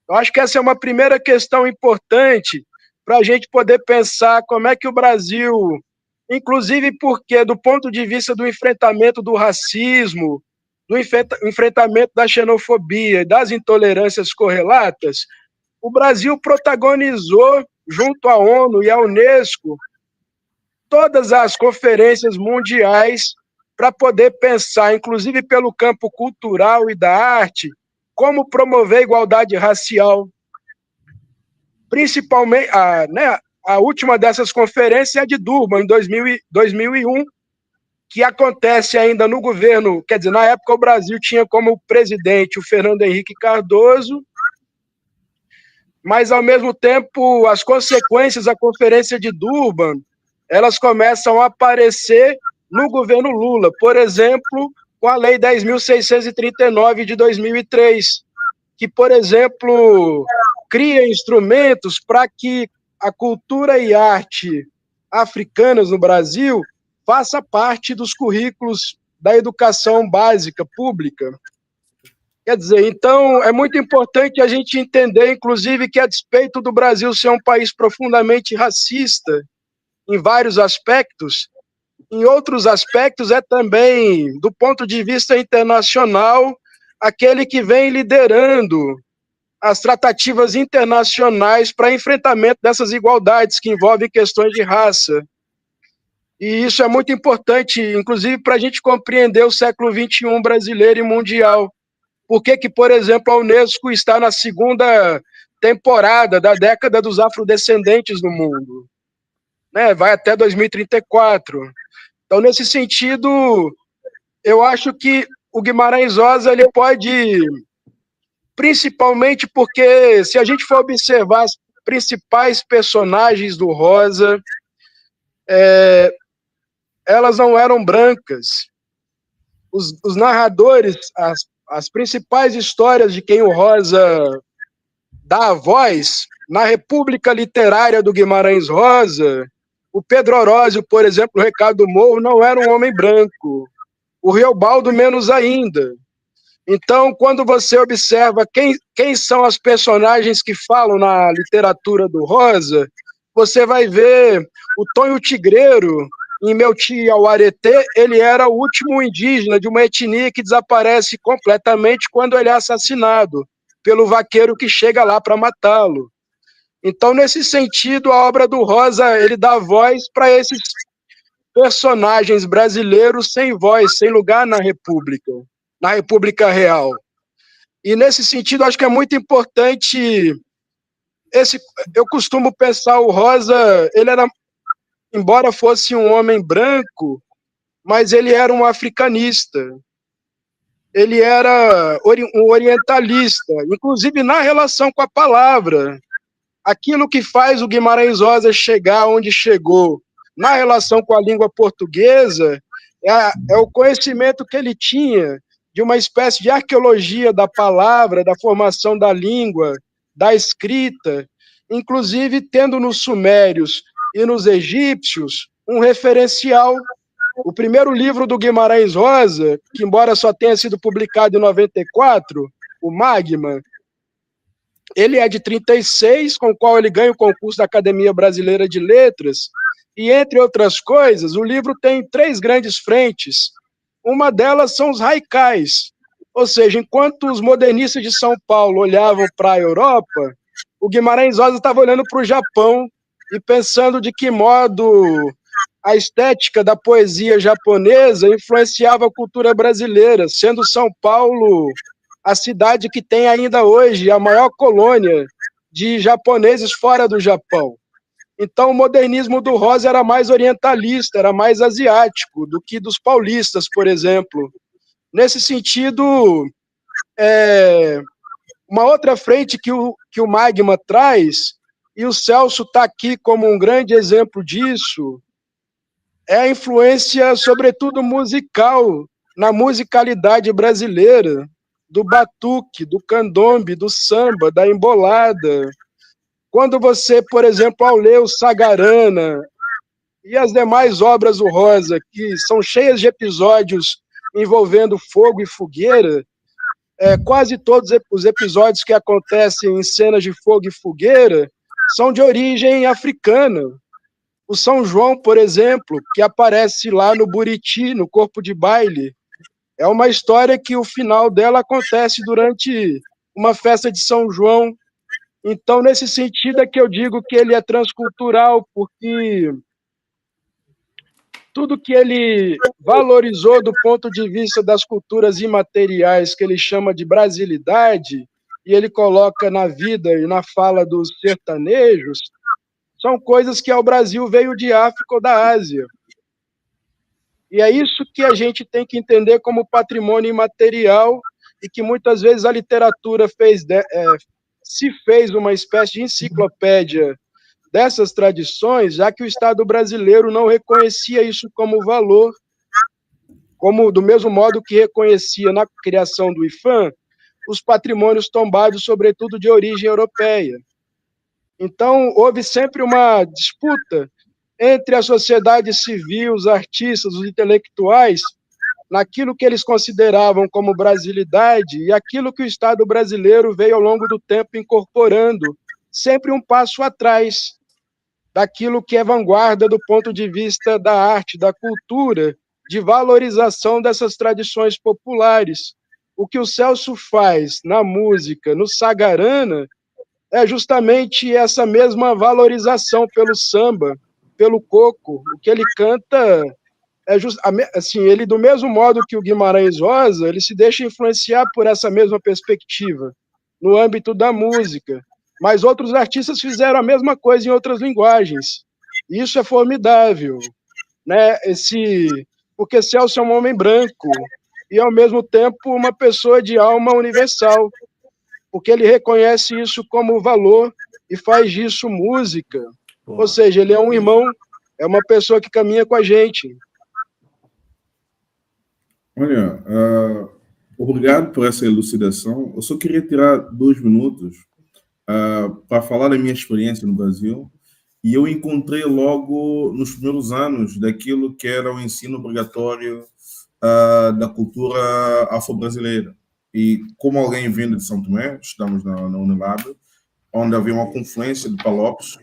Eu acho que essa é uma primeira questão importante para a gente poder pensar como é que o Brasil, inclusive porque, do ponto de vista do enfrentamento do racismo, do enfrentamento da xenofobia e das intolerâncias correlatas, o Brasil protagonizou, junto à ONU e à Unesco, todas as conferências mundiais para poder pensar, inclusive pelo campo cultural e da arte, como promover a igualdade racial. Principalmente, a última dessas conferências é a de Durban, em 2001, que acontece ainda no governo, quer dizer, na época o Brasil tinha como presidente o Fernando Henrique Cardoso, mas, ao mesmo tempo, as consequências da Conferência de Durban, elas começam a aparecer no governo Lula. Por exemplo, com a Lei 10.639 de 2003, que, por exemplo, cria instrumentos para que a cultura e arte africanas no Brasil faça parte dos currículos da educação básica pública. Quer dizer, então, é muito importante a gente entender, inclusive, que a despeito do Brasil ser um país profundamente racista em vários aspectos, em outros aspectos é também, do ponto de vista internacional, aquele que vem liderando as tratativas internacionais para enfrentamento dessas igualdades que envolvem questões de raça. E isso é muito importante, inclusive, para a gente compreender o século XXI brasileiro e mundial. Por que, por exemplo, a Unesco está na segunda temporada da década dos afrodescendentes no mundo? Né? Vai até 2034. Então, nesse sentido, eu acho que o Guimarães Rosa ele pode, principalmente porque, se a gente for observar as principais personagens do Rosa, elas não eram brancas. Os narradores, as principais histórias de quem o Rosa dá a voz, na República Literária do Guimarães Rosa, o Pedro Orósio, por exemplo, o Ricardo Morro, não era um homem branco. O Riobaldo, menos ainda. Então, quando você observa quem são as personagens que falam na literatura do Rosa, você vai ver o Tonho Tigreiro, em Meu Tio Auaretê, ele era o último indígena de uma etnia que desaparece completamente quando ele é assassinado pelo vaqueiro que chega lá para matá-lo. Então, nesse sentido, a obra do Rosa, ele dá voz para esses personagens brasileiros sem voz, sem lugar na República Real. E, nesse sentido, acho que é muito importante eu costumo pensar o Rosa, ele era, embora fosse um homem branco, mas ele era um africanista. Ele era um orientalista, inclusive na relação com a palavra. Aquilo que faz o Guimarães Rosa chegar onde chegou na relação com a língua portuguesa é o conhecimento que ele tinha de uma espécie de arqueologia da palavra, da formação da língua, da escrita, inclusive tendo nos sumérios e nos egípcios um referencial. O primeiro livro do Guimarães Rosa, que embora só tenha sido publicado em 94, o Magma, ele é de 36, com o qual ele ganha o concurso da Academia Brasileira de Letras, e, entre outras coisas, o livro tem 3 grandes frentes. Uma delas são os haikais, ou seja, enquanto os modernistas de São Paulo olhavam para a Europa, o Guimarães Rosa estava olhando para o Japão e pensando de que modo a estética da poesia japonesa influenciava a cultura brasileira, sendo São Paulo a cidade que tem ainda hoje a maior colônia de japoneses fora do Japão. Então, o modernismo do Rosa era mais orientalista, era mais asiático do que dos paulistas, por exemplo. Nesse sentido, uma outra frente que o Magma traz, e o Celso está aqui como um grande exemplo disso, é a influência, sobretudo musical, na musicalidade brasileira, do batuque, do candombe, do samba, da embolada. Quando você, por exemplo, ao ler o Sagarana e as demais obras do Rosa, que são cheias de episódios envolvendo fogo e fogueira, quase todos os episódios que acontecem em cenas de fogo e fogueira são de origem africana. O São João, por exemplo, que aparece lá no Buriti, no corpo de baile, é uma história que o final dela acontece durante uma festa de São João. Então, nesse sentido é que eu digo que ele é transcultural, porque tudo que ele valorizou do ponto de vista das culturas imateriais, que ele chama de brasilidade, e ele coloca na vida e na fala dos sertanejos, são coisas que ao Brasil veio de África ou da Ásia. E é isso que a gente tem que entender como patrimônio imaterial e que muitas vezes a literatura se fez uma espécie de enciclopédia dessas tradições, já que o Estado brasileiro não reconhecia isso como valor, como do mesmo modo que reconhecia na criação do IFAM os patrimônios tombados, sobretudo de origem europeia. Então, houve sempre uma disputa entre a sociedade civil, os artistas, os intelectuais, naquilo que eles consideravam como brasilidade e aquilo que o Estado brasileiro veio ao longo do tempo incorporando, sempre um passo atrás daquilo que é vanguarda do ponto de vista da arte, da cultura, de valorização dessas tradições populares. O que o Celso faz na música, no Sagarana, é justamente essa mesma valorização pelo samba, pelo coco. O que ele canta assim, ele, do mesmo modo que o Guimarães Rosa, ele se deixa influenciar por essa mesma perspectiva, no âmbito da música. Mas outros artistas fizeram a mesma coisa em outras linguagens. Isso é formidável, né? Porque Celso é um homem branco e, ao mesmo tempo, uma pessoa de alma universal, porque ele reconhece isso como valor e faz disso música. Ou seja, ele é um irmão, é uma pessoa que caminha com a gente. Olha, obrigado por essa elucidação. Eu só queria tirar 2 minutos para falar da minha experiência no Brasil. E eu encontrei logo nos primeiros anos daquilo que era o ensino obrigatório da cultura afro-brasileira. E como alguém vindo de São Tomé, estamos na Unilab, onde havia uma confluência de palopes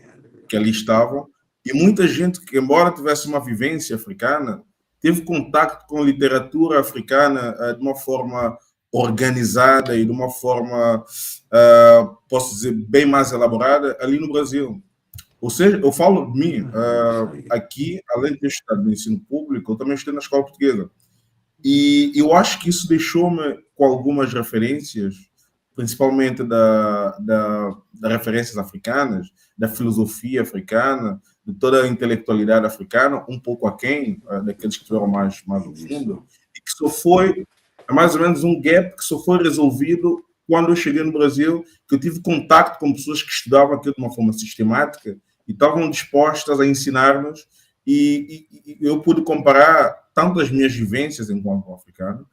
que ali estavam, e muita gente que, embora tivesse uma vivência africana, teve contato com a literatura africana de uma forma organizada e de uma forma, posso dizer, bem mais elaborada ali no Brasil. Ou seja, eu falo de mim, aqui, além de ter estudado no ensino público, eu também estudei na escola portuguesa. E eu acho que isso deixou-me com algumas referências principalmente das referências africanas, da filosofia africana, de toda a intelectualidade africana, um pouco aquém daqueles que estiveram mais no fundo, e que só foi, mais ou menos um gap que só foi resolvido quando eu cheguei no Brasil, que eu tive contato com pessoas que estudavam aquilo de uma forma sistemática e estavam dispostas a ensinar-nos, e eu pude comparar tanto as minhas vivências enquanto africano,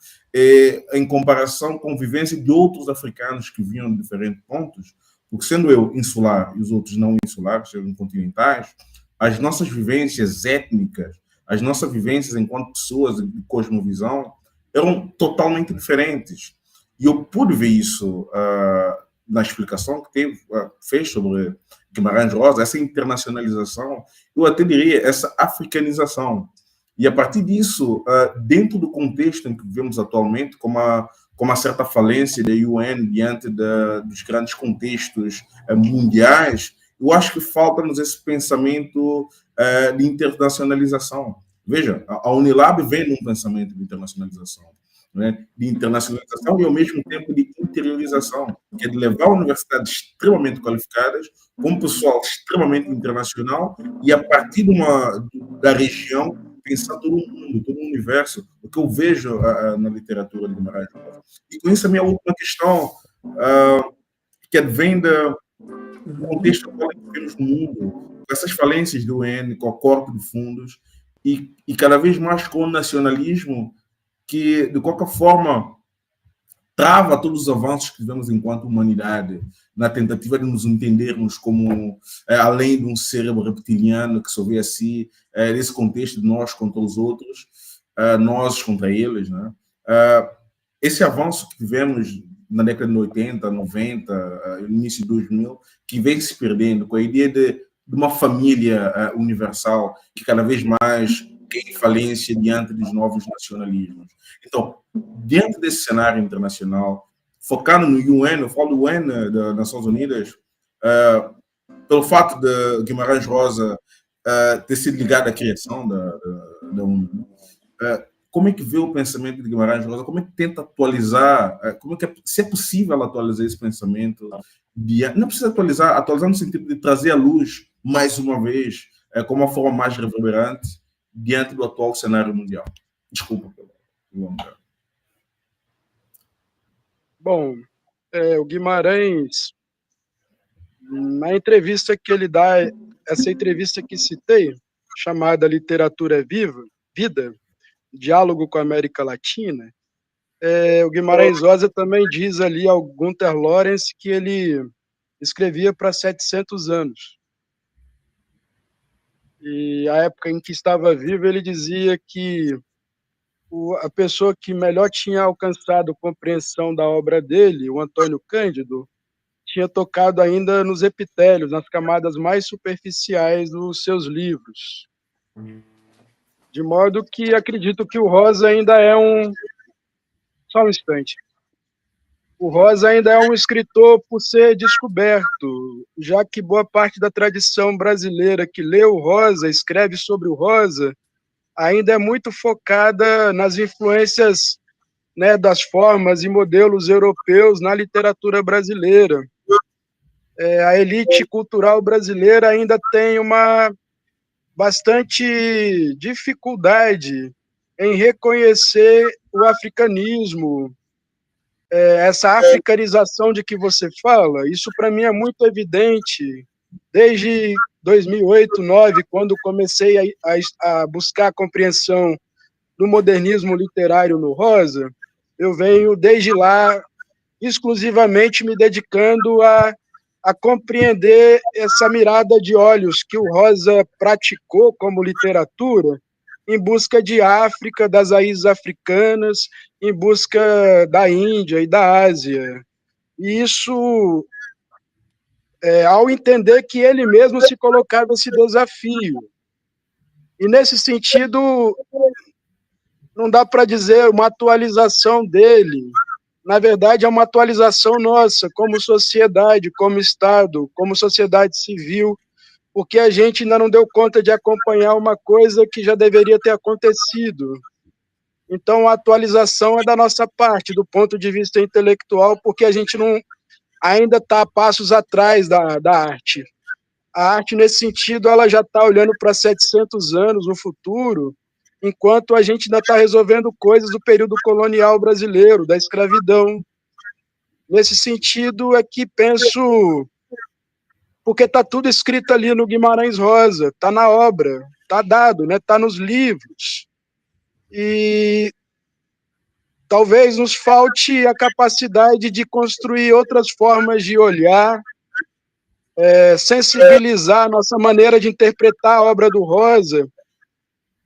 em comparação com a vivência de outros africanos que vinham de diferentes pontos, porque sendo eu insular e os outros não insulares, sendo continentais, as nossas vivências étnicas, as nossas vivências enquanto pessoas de cosmovisão eram totalmente diferentes. E eu pude ver isso na explicação que fez sobre Guimarães Rosa, essa internacionalização, eu até diria essa africanização. E a partir disso, dentro do contexto em que vivemos atualmente, com uma certa falência da UN diante dos grandes contextos mundiais, eu acho que falta-nos esse pensamento de internacionalização. Veja, a Unilab vem num pensamento de internacionalização, né? De internacionalização e, ao mesmo tempo, de interiorização, que é de levar universidades extremamente qualificadas, com um pessoal extremamente internacional, e a partir da região, pensar todo o mundo, todo o universo, o que eu vejo na literatura de Guimarães Rosa. E com isso, a minha última questão, que vem do contexto atual que vivemos no mundo, com essas falências do UN, com o corpo de fundos, e cada vez mais com o nacionalismo, que, de qualquer forma, trava todos os avanços que tivemos enquanto humanidade, na tentativa de nos entendermos como além de um cérebro reptiliano que só vê assim, nesse contexto de nós contra os outros, nós contra eles, né? Esse avanço que tivemos na década de 80, 90, início de 2000, que vem se perdendo com a ideia de uma família universal que cada vez mais em falência diante dos novos nacionalismos. Então, diante desse cenário internacional, focando no UN, eu falo do UN, das Nações Unidas, pelo fato de Guimarães Rosa ter sido ligado à criação da ONU, como é que vê o pensamento de Guimarães Rosa? Como é que tenta atualizar? Se é possível atualizar esse pensamento? Não precisa atualizar no sentido de trazer à luz, mais uma vez, como uma forma mais reverberante, diante do atual cenário mundial. Desculpa pelo longo. Bom, o Guimarães, na entrevista que ele dá, essa entrevista que citei, chamada Literatura Vida, Diálogo com a América Latina, o Guimarães Rosa também diz ali ao Gunther Lorenz que ele escrevia para 700 anos. E a época em que estava vivo, ele dizia que a pessoa que melhor tinha alcançado compreensão da obra dele, o Antônio Cândido, tinha tocado ainda nos epitélios, nas camadas mais superficiais dos seus livros. De modo que acredito que o Rosa ainda é Só um instante. O Rosa ainda é um escritor por ser descoberto, já que boa parte da tradição brasileira que lê o Rosa, escreve sobre o Rosa, ainda é muito focada nas influências, né, das formas e modelos europeus na literatura brasileira. A elite cultural brasileira ainda tem uma bastante dificuldade em reconhecer o africanismo, essa africanização de que você fala. Isso para mim é muito evidente desde 2008, 2009, quando comecei a buscar a compreensão do modernismo literário no Rosa. Eu venho desde lá exclusivamente me dedicando a compreender essa mirada de olhos que o Rosa praticou como literatura em busca de África, das raízes africanas, em busca da Índia e da Ásia. E isso, ao entender que ele mesmo se colocava esse desafio. E, nesse sentido, não dá para dizer uma atualização dele. Na verdade, é uma atualização nossa, como sociedade, como Estado, como sociedade civil, porque a gente ainda não deu conta de acompanhar uma coisa que já deveria ter acontecido. Então, a atualização é da nossa parte, do ponto de vista intelectual, porque a gente não ainda está a passos atrás da arte. A arte, nesse sentido, ela já está olhando para 700 anos no futuro, enquanto a gente ainda está resolvendo coisas do período colonial brasileiro, da escravidão. Nesse sentido, é que penso, porque está tudo escrito ali no Guimarães Rosa, está na obra, está dado, né? Está nos livros. E talvez nos falte a capacidade de construir outras formas de olhar, sensibilizar a nossa maneira de interpretar a obra do Rosa,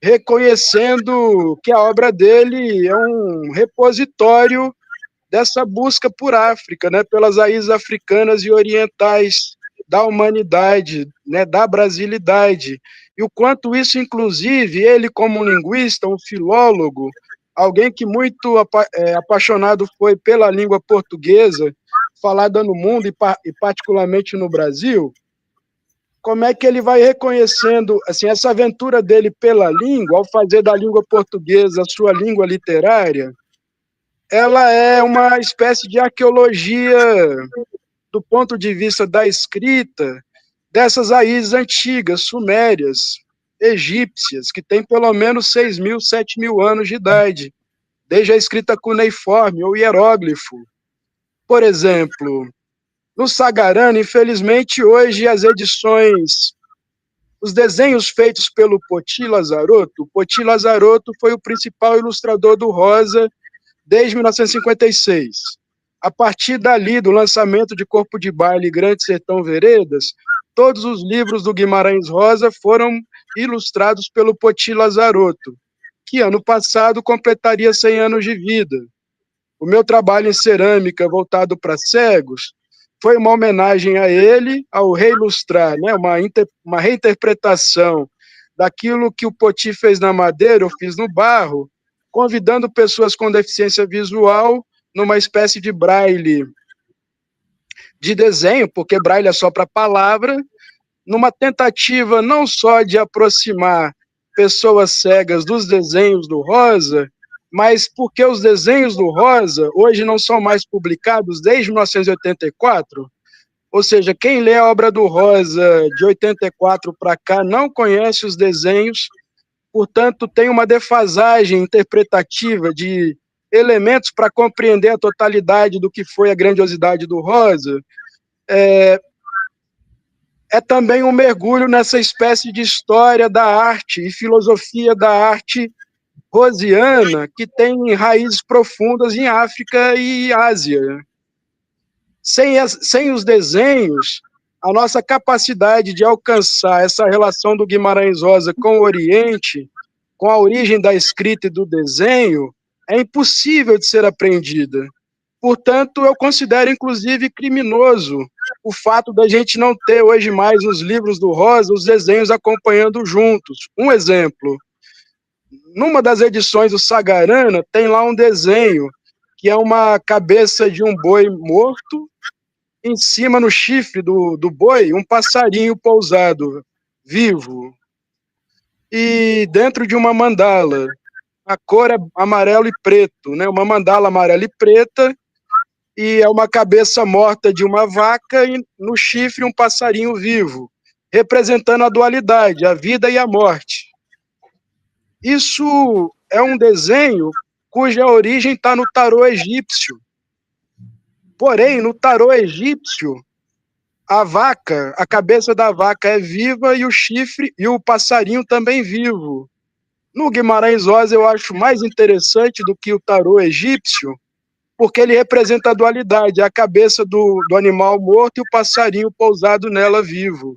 reconhecendo que a obra dele é um repositório dessa busca por África, né, pelas raízes africanas e orientais da humanidade, né, da brasilidade. E o quanto isso, inclusive, ele como um linguista, um filólogo, alguém que muito apaixonado foi pela língua portuguesa, falada no mundo e particularmente no Brasil, como é que ele vai reconhecendo assim, essa aventura dele pela língua, ao fazer da língua portuguesa a sua língua literária, ela é uma espécie de arqueologia do ponto de vista da escrita dessas raízes antigas, sumérias, egípcias, que têm pelo menos 6.000, 7.000 anos de idade, desde a escrita cuneiforme ou hieróglifo. Por exemplo, no Sagarana, infelizmente, hoje as edições, os desenhos feitos pelo Poti Lazarotto, o Poti Lazarotto foi o principal ilustrador do Rosa desde 1956. A partir dali, do lançamento de Corpo de Baile e Grande Sertão Veredas, todos os livros do Guimarães Rosa foram ilustrados pelo Poti Lazarotto, que ano passado completaria 100 anos de vida. O meu trabalho em cerâmica voltado para cegos foi uma homenagem a ele, ao reilustrar, né, uma reinterpretação daquilo que o Poti fez na madeira, eu fiz no barro, convidando pessoas com deficiência visual numa espécie de braille de desenho, porque braille é só para palavra, numa tentativa não só de aproximar pessoas cegas dos desenhos do Rosa, mas porque os desenhos do Rosa hoje não são mais publicados desde 1984, ou seja, quem lê a obra do Rosa de 84 para cá não conhece os desenhos, portanto tem uma defasagem interpretativa de elementos para compreender a totalidade do que foi a grandiosidade do Rosa. É também um mergulho nessa espécie de história da arte e filosofia da arte rosiana, que tem raízes profundas em África e Ásia. Sem os desenhos, a nossa capacidade de alcançar essa relação do Guimarães Rosa com o Oriente, com a origem da escrita e do desenho, é impossível de ser apreendida. Portanto, eu considero, inclusive, criminoso o fato da gente não ter hoje mais nos livros do Rosa os desenhos acompanhando juntos. Um exemplo, numa das edições do Sagarana, tem lá um desenho que é uma cabeça de um boi morto, em cima, no chifre do boi, um passarinho pousado, vivo. E dentro de uma mandala, a cor é amarelo e preto, né? Uma mandala amarela e preta, e é uma cabeça morta de uma vaca e no chifre um passarinho vivo, representando a dualidade, a vida e a morte. Isso é um desenho cuja origem está no tarô egípcio. Porém, no tarô egípcio, a vaca, a cabeça da vaca é viva e o chifre e o passarinho também vivo. No Guimarães Rosa eu acho mais interessante do que o tarô egípcio, porque ele representa a dualidade, a cabeça do animal morto e o passarinho pousado nela vivo.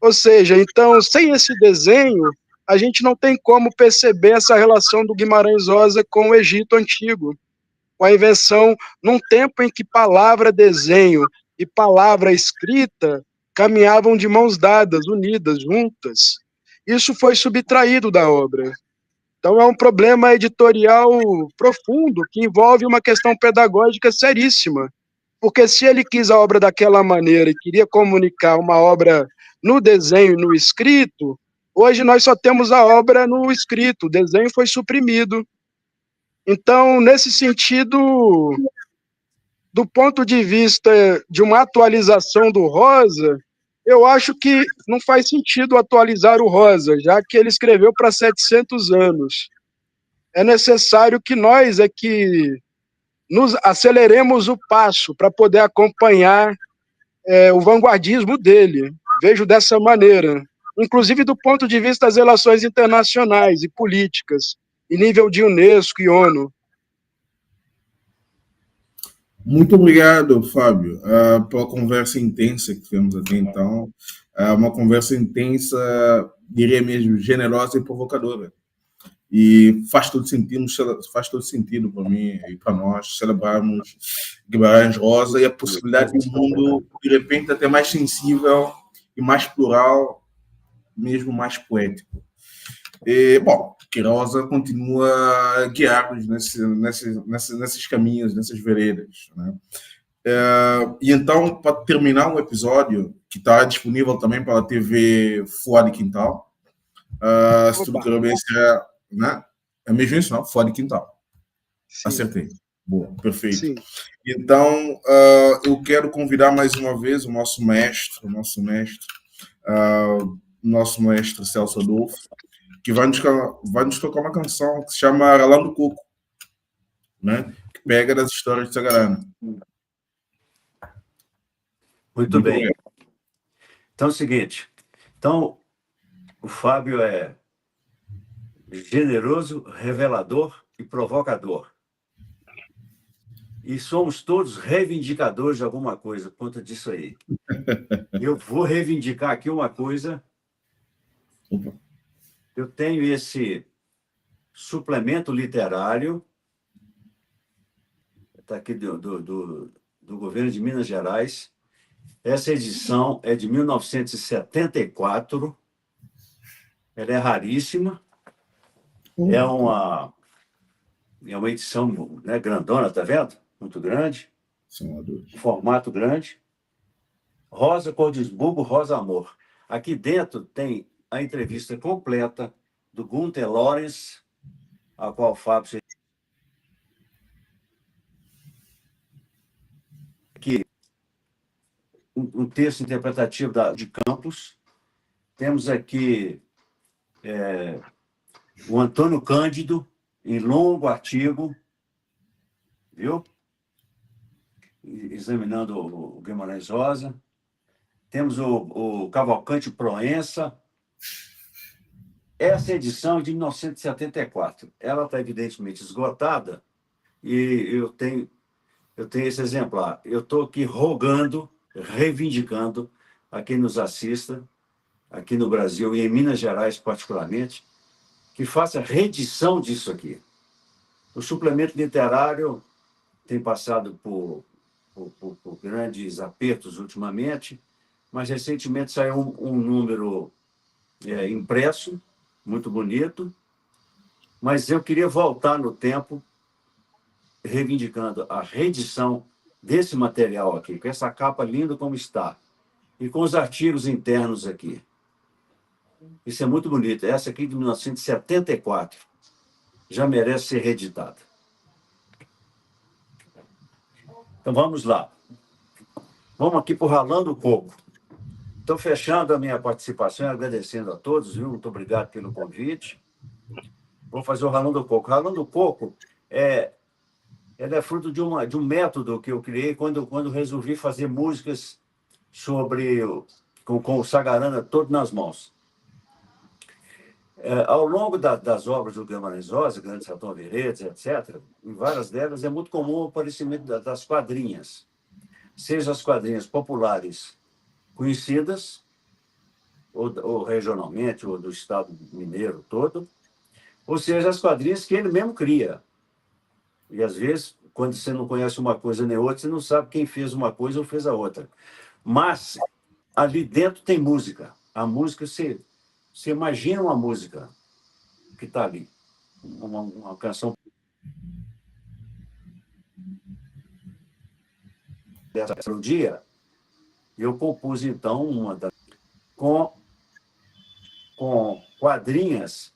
Ou seja, então, sem esse desenho, a gente não tem como perceber essa relação do Guimarães Rosa com o Egito Antigo, com a invenção, num tempo em que palavra-desenho e palavra escrita caminhavam de mãos dadas, unidas, juntas. Isso foi subtraído da obra. Então é um problema editorial profundo, que envolve uma questão pedagógica seríssima, porque se ele quis a obra daquela maneira e queria comunicar uma obra no desenho e no escrito, hoje nós só temos a obra no escrito, o desenho foi suprimido. Então, nesse sentido, do ponto de vista de uma atualização do Rosa, eu acho que não faz sentido atualizar o Rosa, já que ele escreveu para 700 anos. É necessário que nós nos aceleremos o passo para poder acompanhar o vanguardismo dele. Vejo dessa maneira, inclusive do ponto de vista das relações internacionais e políticas, em nível de Unesco e ONU. Muito obrigado, Fábio, pela conversa intensa que tivemos até então. Uma conversa intensa, diria mesmo, generosa e provocadora. E faz todo sentido para mim e para nós celebrarmos Guimarães Rosa e a possibilidade de um mundo, de repente, até mais sensível e mais plural, mesmo mais poético. E, bom, Queiroz continua a guiar-nos nesses caminhos, nessas veredas. Né? E então, para terminar o episódio, que está disponível também para a TV Fora de Quintal, se tudo quer bem, né? É mesmo isso, não? Fora de Quintal. Sim. Acertei. Boa, perfeito. Sim. Então, eu quero convidar mais uma vez o nosso mestre Celso Adolfo, que vai nos tocar uma canção que se chama Ralando Coco, né? Que pega das histórias de Sagarana. Muito bem. Então é o seguinte. Então, o Fábio é generoso, revelador e provocador. E somos todos reivindicadores de alguma coisa por conta disso aí. Eu vou reivindicar aqui uma coisa. Eu tenho esse suplemento literário, está aqui do governo de Minas Gerais. Essa edição é de 1974. Ela é raríssima. É uma edição, né, grandona, tá vendo? Muito grande. Formato grande. Rosa Cordisburgo, Rosa Amor. Aqui dentro tem a entrevista completa do Gunther Lorenz, a qual o Fábio... Aqui, um texto interpretativo de Campos. Temos aqui o Antônio Cândido, em longo artigo, viu? Examinando o Guimarães Rosa. Temos o Cavalcante Proença. Essa edição é de 1974. Ela está evidentemente esgotada e eu tenho esse exemplar. Eu estou aqui rogando, reivindicando a quem nos assista, aqui no Brasil e em Minas Gerais particularmente, que faça reedição disso aqui. O suplemento literário tem passado por grandes apertos ultimamente, mas recentemente saiu um número impresso, muito bonito, mas eu queria voltar no tempo reivindicando a reedição desse material aqui, com essa capa linda como está, e com os artigos internos aqui. Isso é muito bonito. Essa aqui de 1974 já merece ser reeditada. Então vamos lá. Vamos aqui para o Ralando Coco. Estou fechando a minha participação, agradecendo a todos, viu? Muito obrigado pelo convite. Vou fazer o Ralando Coco. Ralando Coco ela é fruto de um método que eu criei quando resolvi fazer músicas com o Sagarana todo nas mãos. Ao longo das obras do Guimarães Rosa, Grande Sertão Veredas, etc., em várias delas é muito comum o aparecimento das quadrinhas, seja as quadrinhas populares conhecidas, ou regionalmente, ou do estado mineiro todo, ou seja, as quadrinhas que ele mesmo cria. E, às vezes, quando você não conhece uma coisa nem outra, você não sabe quem fez uma coisa ou fez a outra. Mas, ali dentro tem música. A música, você imagina uma música que está ali. Uma canção dessa no dia. Eu compus, então, uma com quadrinhas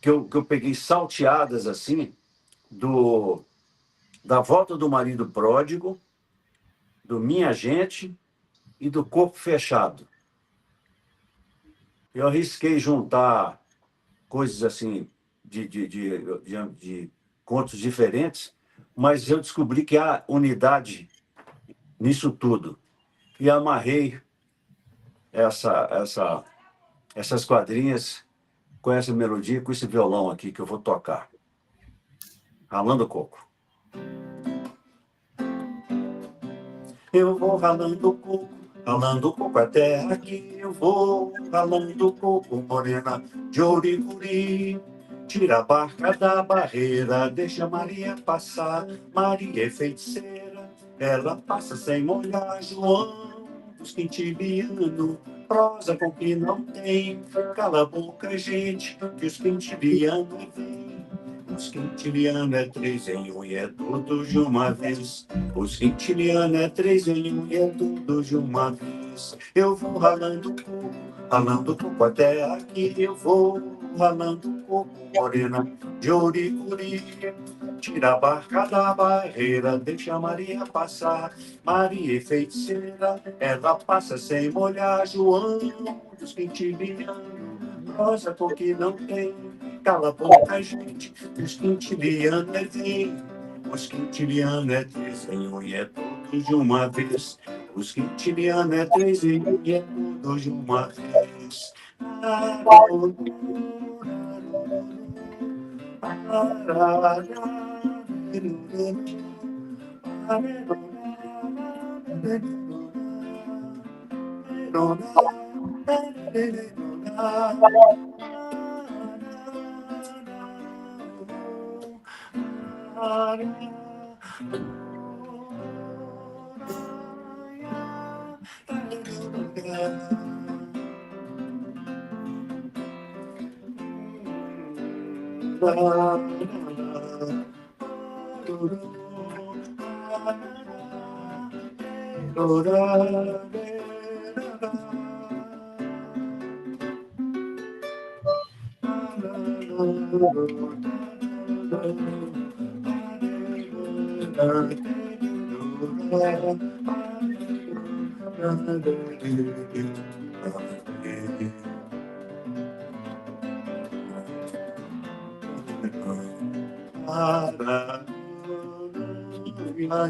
que eu peguei salteadas assim, da Volta do Marido Pródigo, do Minha Gente e do Corpo Fechado. Eu arrisquei juntar coisas assim, de contos diferentes, mas eu descobri que há unidade nisso tudo. E amarrei essas quadrinhas com essa melodia, com esse violão aqui que eu vou tocar. Ralando Coco. Eu vou ralando coco até aqui. Eu vou ralando coco, morena de Ouricuri. Tira a barca da barreira, deixa Maria passar. Maria é feiticeira, ela passa sem molhar. João dos quintiliano, prosa com que não tem. Cala a boca, gente, que os quintiliano vêm. Os quintiliano é 3 em 1 e é tudo de uma vez. Os quintiliano é 3 em 1 e é tudo de uma vez. Eu vou ralando coco até aqui. Eu vou ralando coco, morena de Ouricuri. Tira a barca da barreira, deixa Maria passar. Maria é feiticeira, ela passa sem molhar. João dos quintiliano, prosa com que não tem. Cala a boca, gente, os quintiliano é vem. Os quintiliano é 3 em 1 e é tudo de uma vez. Os quintiliano é 3 em 1 e é tudo de uma vez.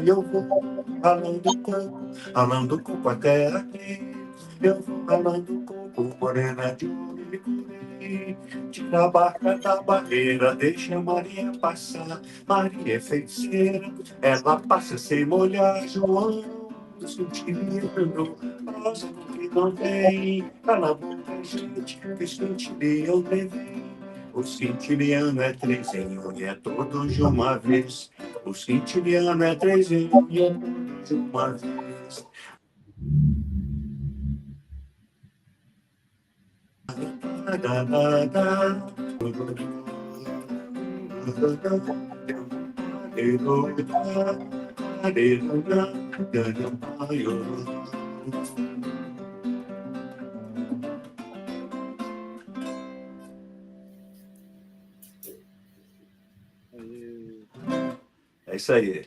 Eu vou ralando coco até aqui. Eu vou ralando coco, morena de Ouricuri. Tira a barca da barreira, deixa Maria passar. Maria é feiticeira, ela passa sem molhar. João dos quintiliano, prosa que não tem. Cala a boca, gente, que os quintiliano vem. Os quintiliano é 3 em 1 e é todos de uma vez. Os quintiliano é 3 em 1 e é todos de uma vez. É isso aí.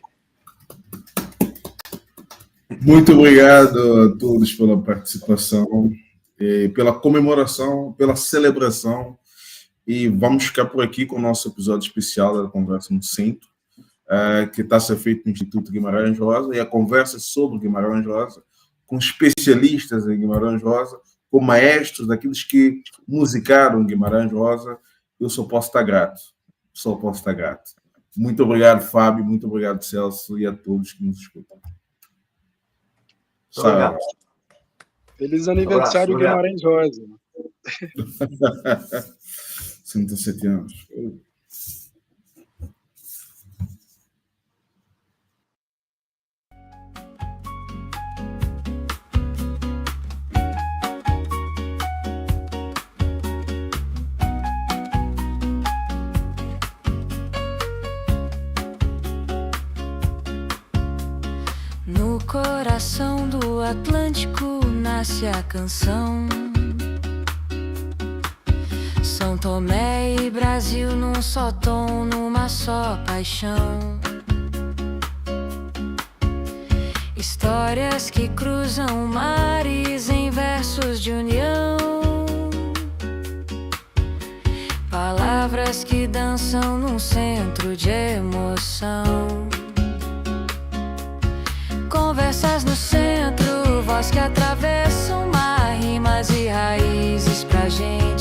Muito obrigado a todos pela participação, pela comemoração, pela celebração. E vamos ficar por aqui com o nosso episódio especial da Conversa no Centro, que está a ser feito no Instituto Guimarães Rosa, e a conversa sobre Guimarães Rosa, com especialistas em Guimarães Rosa, com maestros, daqueles que musicaram Guimarães Rosa. Eu só posso estar grato. Só posso estar grato. Muito obrigado, Fábio. Muito obrigado, Celso, e a todos que nos escutam. Obrigado. Feliz aniversário, Guimarães Rosa. 107 anos. No coração do Atlântico nasce a canção. São Tomé e Brasil num só tom, numa só paixão. Histórias que cruzam mares em versos de união. Palavras que dançam num centro de emoção. Conversas no centro, voz que atravessa o mar, rimas e raízes pra gente